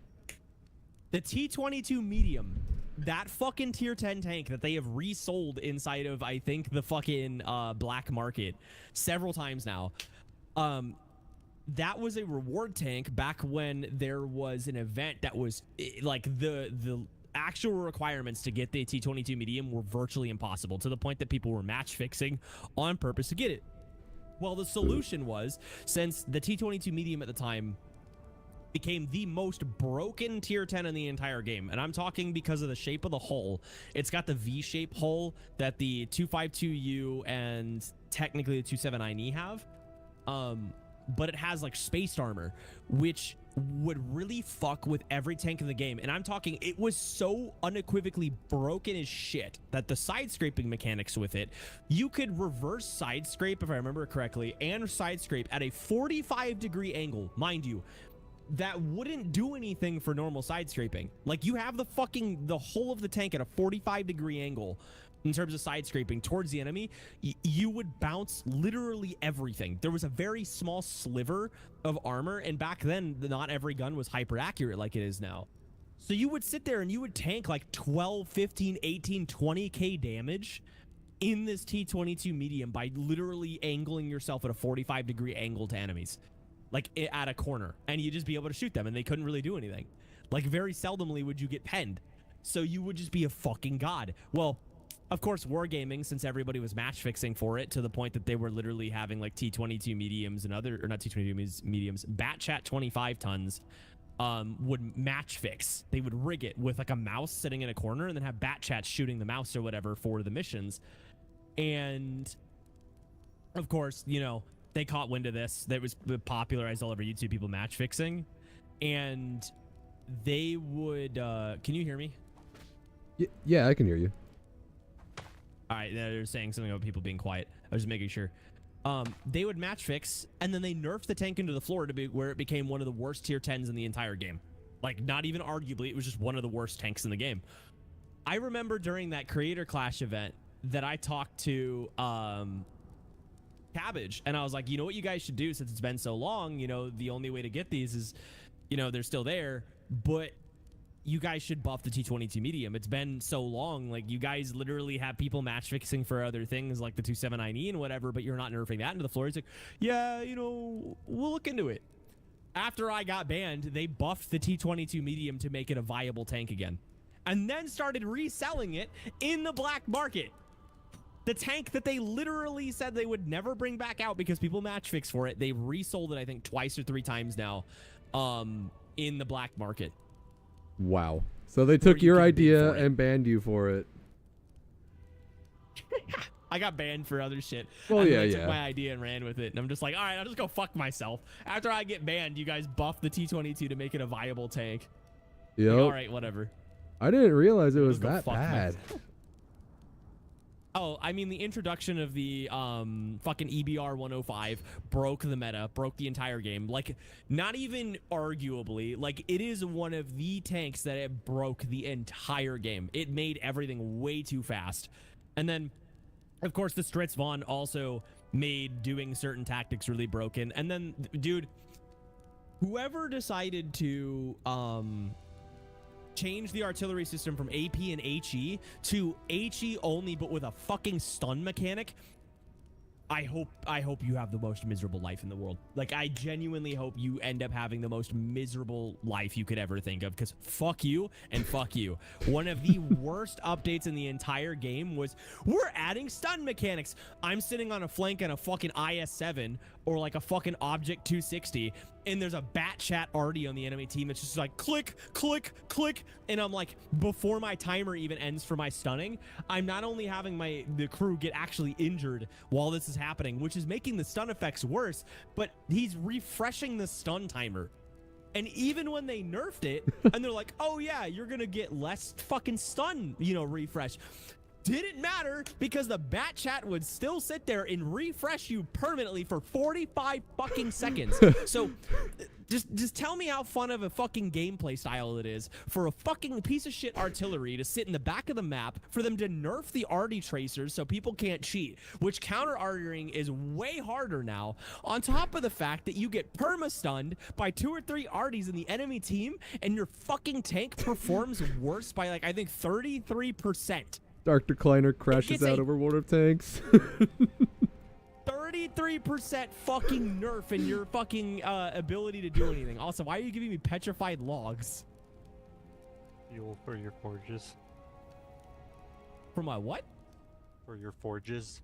The T-22 medium, that fucking tier 10 tank that they have resold inside of, I think, the fucking black market several times now. That was a reward tank back when there was an event that was like the actual requirements to get the T-22 medium were virtually impossible, to the point that people were match fixing on purpose to get it. Well, the solution was, since the T-22 medium at the time became the most broken tier 10 in the entire game, and I'm talking because of the shape of the hull. It's got the V-shape hull that the 252U and technically the 279E have. But it has like spaced armor, which would really fuck with every tank in the game. And I'm talking, it was so unequivocally broken as shit that the side scraping mechanics with it, you could reverse side scrape, if I remember correctly, and side scrape at a 45-degree angle, mind you. That wouldn't do anything for normal side scraping. Like, you have the whole of the tank at a 45-degree angle in terms of side scraping towards the enemy, you would bounce literally everything. There was a very small sliver of armor, and back then, not every gun was hyper accurate like it is now. So you would sit there and you would tank like 12, 15, 18, 20k damage in this T-22 medium by literally angling yourself at a 45-degree angle to enemies. Like at a corner, and you'd just be able to shoot them, and they couldn't really do anything. Like, very seldomly would you get penned. So you would just be a fucking god. Well, of course, Wargaming, since everybody was match fixing for it to the point that they were literally having like T-22 mediums and other, or not T-22 mediums, Batchat 25 tons, would match fix. They would rig it with like a mouse sitting in a corner and then have Batchat shooting the mouse or whatever for the missions. And of course, you know, they caught wind of this. That was popularized all over YouTube, people match fixing. And they would, can you hear me? Yeah, I can hear you. All right, they're saying something about people being quiet. I was just making sure. They would match fix, and then they nerfed the tank into the floor to be where it became one of the worst tier 10s in the entire game. Like, not even arguably, it was just one of the worst tanks in the game. I remember during that Creator Clash event that I talked to Cabbage, and I was like, you know what you guys should do, since it's been so long, you know, the only way to get these is, you know, they're still there, but you guys should buff the T-22 medium. It's been so long. Like, you guys literally have people match fixing for other things like the 279E and whatever, but you're not nerfing that into the floor. He's like, yeah, you know, we'll look into it. After I got banned, they buffed the T-22 medium to make it a viable tank again. And then started reselling it in the black market. The tank that they literally said they would never bring back out because people match fix for it. They've resold it, I think, twice or 3 times now in the black market. Wow. So they took your idea and banned you for it. I got banned for other shit. Well, and yeah, they yeah. took my idea and ran with it. And I'm just like, all right, I'll just go fuck myself. After I get banned, you guys buff the T-22 to make it a viable tank. Yep. Like, all right, whatever. I didn't realize it was Go that fuck bad. myself. Oh, I mean, the introduction of the fucking EBR 105 broke the meta, broke the entire game. Like, not even arguably, like, it is one of the tanks that it broke the entire game. It made everything way too fast. And then, of course, the Stritz Vaughn also made doing certain tactics really broken. And then, dude, whoever decided to change the artillery system from AP and HE to HE only, but with a fucking stun mechanic, I hope you have the most miserable life in the world. Like, I genuinely hope you end up having the most miserable life you could ever think of, because fuck you and fuck you. One of the worst updates in the entire game was, we're adding stun mechanics. I'm sitting on a flank on a fucking IS-7 or like a fucking Object 260, and there's a bat chat already on the enemy team. It's just like click, click, click. And I'm like, before my timer even ends for my stunning, I'm not only having the crew get actually injured while this is happening, which is making the stun effects worse, but he's refreshing the stun timer. And even when they nerfed it, and they're like, oh yeah, you're gonna get less fucking stun, refresh. Didn't matter, because the bat chat would still sit there and refresh you permanently for 45 fucking seconds. So just tell me how fun of a fucking gameplay style it is for a fucking piece of shit artillery to sit in the back of the map, for them to nerf the arty tracers so people can't cheat, which counter artying is way harder now, on top of the fact that you get perma-stunned by 2 or 3 arties in the enemy team, and your fucking tank performs worse by, like, I think 33%. Dr. Kleiner crashes out over World of Tanks. 33% fucking nerf in your fucking ability to do anything. Also, why are you giving me petrified logs? Fuel for your forges. For my what? For your forges.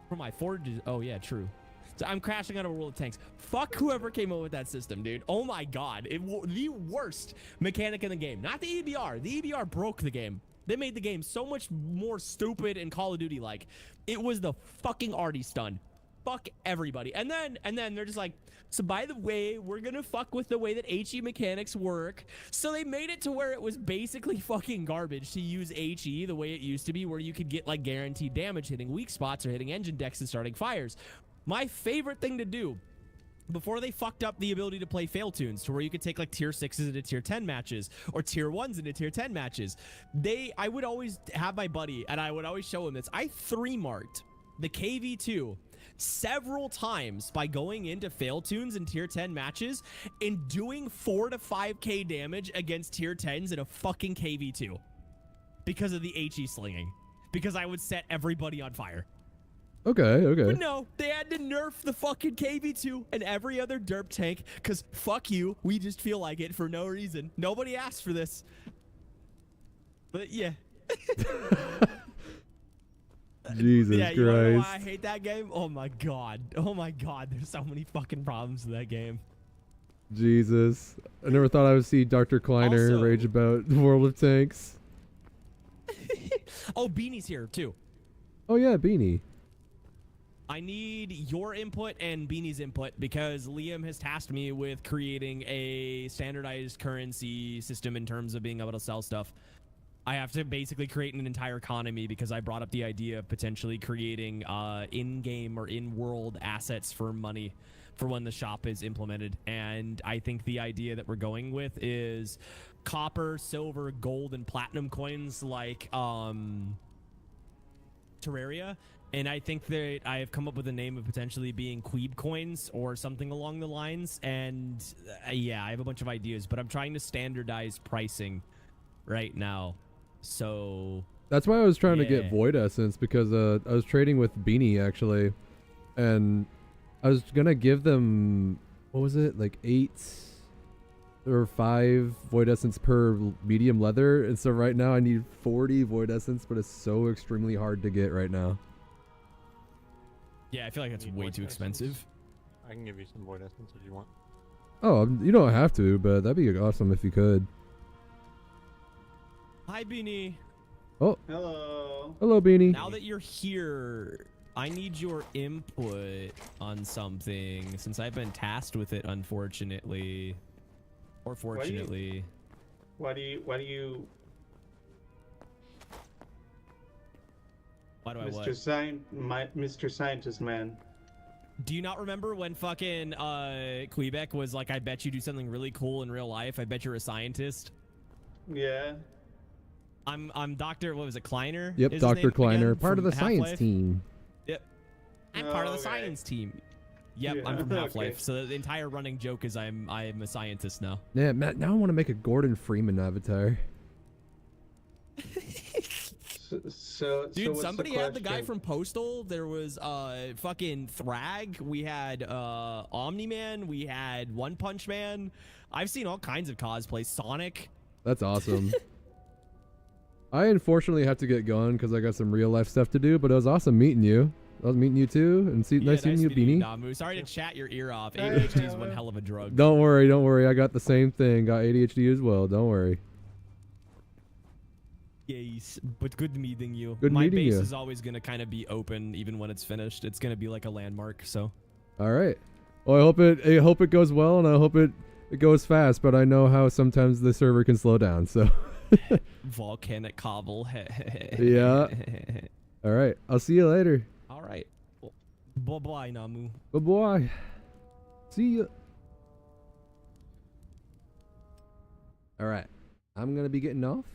For my forges. Oh, yeah, true. So I'm crashing out of World of Tanks. Fuck whoever came up with that system, dude. Oh my god. The worst mechanic in the game. Not the EBR. The EBR broke the game. They made the game so much more stupid and Call of Duty-like. It was the fucking arty stun. Fuck everybody. And then they're just like, so by the way, we're gonna fuck with the way that HE mechanics work. So they made it to where it was basically fucking garbage to use HE the way it used to be, where you could get like guaranteed damage hitting weak spots or hitting engine decks and starting fires. My favorite thing to do, before they fucked up the ability to play fail tunes, to where you could take like tier 6s into tier 10 matches or tier 1s into tier 10 matches, I would always have my buddy, and I would always show him this. I 3-marked the KV2 several times by going into fail tunes in tier 10 matches and doing 4 to 5k damage against tier 10s in a fucking KV2 because of the HE slinging, because I would set everybody on fire. Okay. But no, they had to nerf the fucking KV2 and every other derp tank, because fuck you, we just feel like it for no reason. Nobody asked for this. But yeah. Jesus yeah, you wanna know why I Christ. hate that game? Oh my god. Oh my god, there's so many fucking problems in that game. Jesus. I never thought I would see Dr. Kleiner Also- rage about World of Tanks. Oh, Beanie's here too. Oh yeah, Beanie. I need your input and Beanie's input, because Liam has tasked me with creating a standardized currency system in terms of being able to sell stuff. I have to basically create an entire economy, because I brought up the idea of potentially creating in-game or in-world assets for money for when the shop is implemented. And I think the idea that we're going with is copper, silver, gold, and platinum coins like Terraria. And I think that I have come up with a name of potentially being Queeb coins or something along the lines. And yeah, I have a bunch of ideas, but I'm trying to standardize pricing right now. So That's why I was trying to Yeah. get Void Essence, because I was trading with Beanie actually, and I was gonna give them what was it, like 8 or 5 void essence per medium leather, and so right now I need 40 void essence, but it's so extremely hard to get right now. Yeah, I feel like that's Need way void too essence? expensive. I can give you some void essence if you want. Oh, you don't have to, but that'd be awesome if you could. Hi, Beanie. Oh, Hello. hello, Beanie. Now that you're here, I need your input on something since I've been tasked with it, unfortunately. Or fortunately. Why do you, Why do I what? Mr. Scientist Man? Do you not remember when fucking Quebec was like, I bet you do something really cool in real life? I bet you're a scientist. Yeah. I'm Dr. What was it, Kleiner? Yep, is his Dr. name Kleiner, again, part of from the science Half-Life? team. Yep. I'm Oh, part of the okay. science team. Yep, Yeah, I'm from Half-Life. okay. So the entire running joke is I'm a scientist now. Yeah, Matt, now I want to make a Gordon Freeman avatar. So Dude, what's somebody the had the guy question? from Postal. There was fucking Thrag. We had Omni-Man. We had One Punch Man. I've seen all kinds of cosplays. Sonic. That's awesome. I unfortunately have to get going because I got some real life stuff to do, but it was awesome meeting you. I was meeting you too, and Yeah, nice seeing you, meeting Beanie. Namu. Sorry to chat your ear off. Hey, ADHD is one Namu. hell of a drug. Don't worry. I got the same thing. Got ADHD as well. Don't worry. Yes, but good meeting you. Good My meeting base you. is always gonna kind of be open even when it's finished. It's gonna be like a landmark. So All right. Well, I hope it goes well, and I hope it goes fast. But I know how sometimes the server can slow down. So. volcanic cobble. Yeah. All right. I'll see you later. All right. Bye bye, Namu. Bye bye. See ya. All right. I'm gonna be getting off.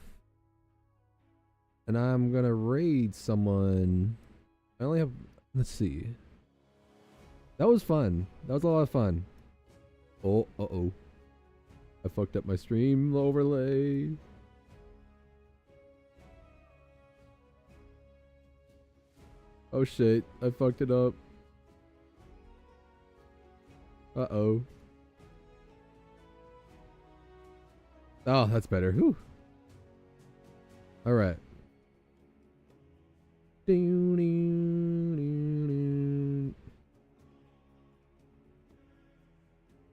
And I'm gonna raid someone. I only have, let's see. That was fun. That was a lot of fun. Oh, uh-oh. I fucked up my stream overlay. Oh shit, I fucked it up. Uh-oh. Oh, that's better. Whew. All right.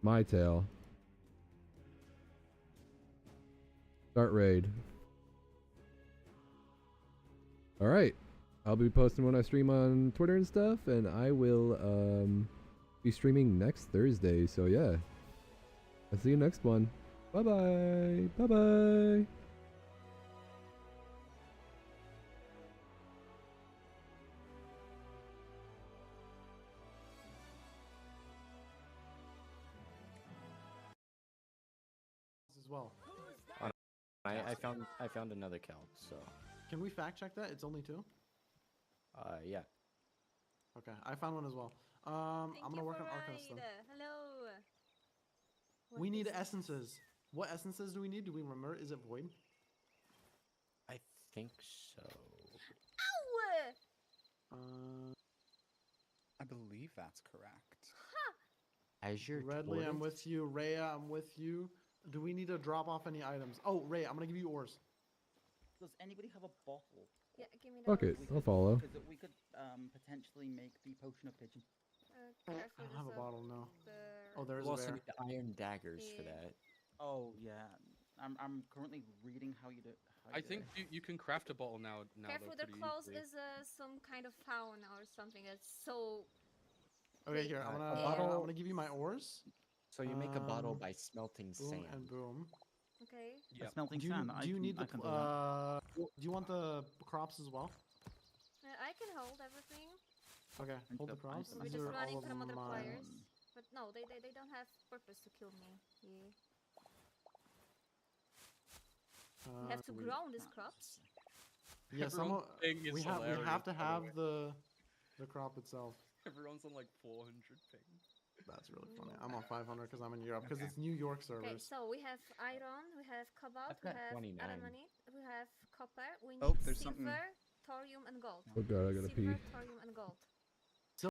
My tail. Start raid. All right. I'll be posting when I stream on Twitter and stuff, and I will be streaming next Thursday. So yeah. I'll see you next one. Bye-bye. Bye-bye. As well. I found another calc, so Can we fact check that? It's only 2? yeah. Okay, I found one as well. I'm gonna work on Arcanist then. Hello. We need essences. What essences do we need? Do we remember? Is it void? I think so. Ow! I believe that's correct. Azure Redley, I'm Torrent? with you. Rhea, I'm with you. Do we need to drop off any items? Oh, Rhea, I'm gonna give you ores. Does anybody have a bottle? Yeah, give me Fuck the it. I'll follow. Because we could potentially make the potion of pigeon. I don't have a bottle, no. Oh, there's You a also bear. need the iron daggers for Yeah. that. Oh yeah, I'm currently reading how you do. I think you can craft a bottle now. Careful, though, the pretty claws easily. is some kind of fauna or something. It's so. Okay, here, I'm A gonna, bottle- I'm gonna give you my ores. So you make a bottle Um, by smelting Boom sand. and boom. Okay. Yep. Smelting Do you, sand. do you need I the, can do that. do you want the crops as well? I can hold everything. Okay, And hold the the crops. items. We're These just are running all of from other mine. players. But no, they don't have purpose to kill me. Yeah. We have to grow these crops. Yeah, some Everyone's ping is we hilarious, have to by the have way. the crop itself. Everyone's on like 400 ping. That's really funny. I'm on 500 because I'm in Europe because it's New York Okay, servers. so we have iron, we have cobalt, I've we got have 29. aluminum, we have copper, we need Oh, there's something. silver, thorium, and gold. Oh god, I gotta pee. Silver, thorium, and gold.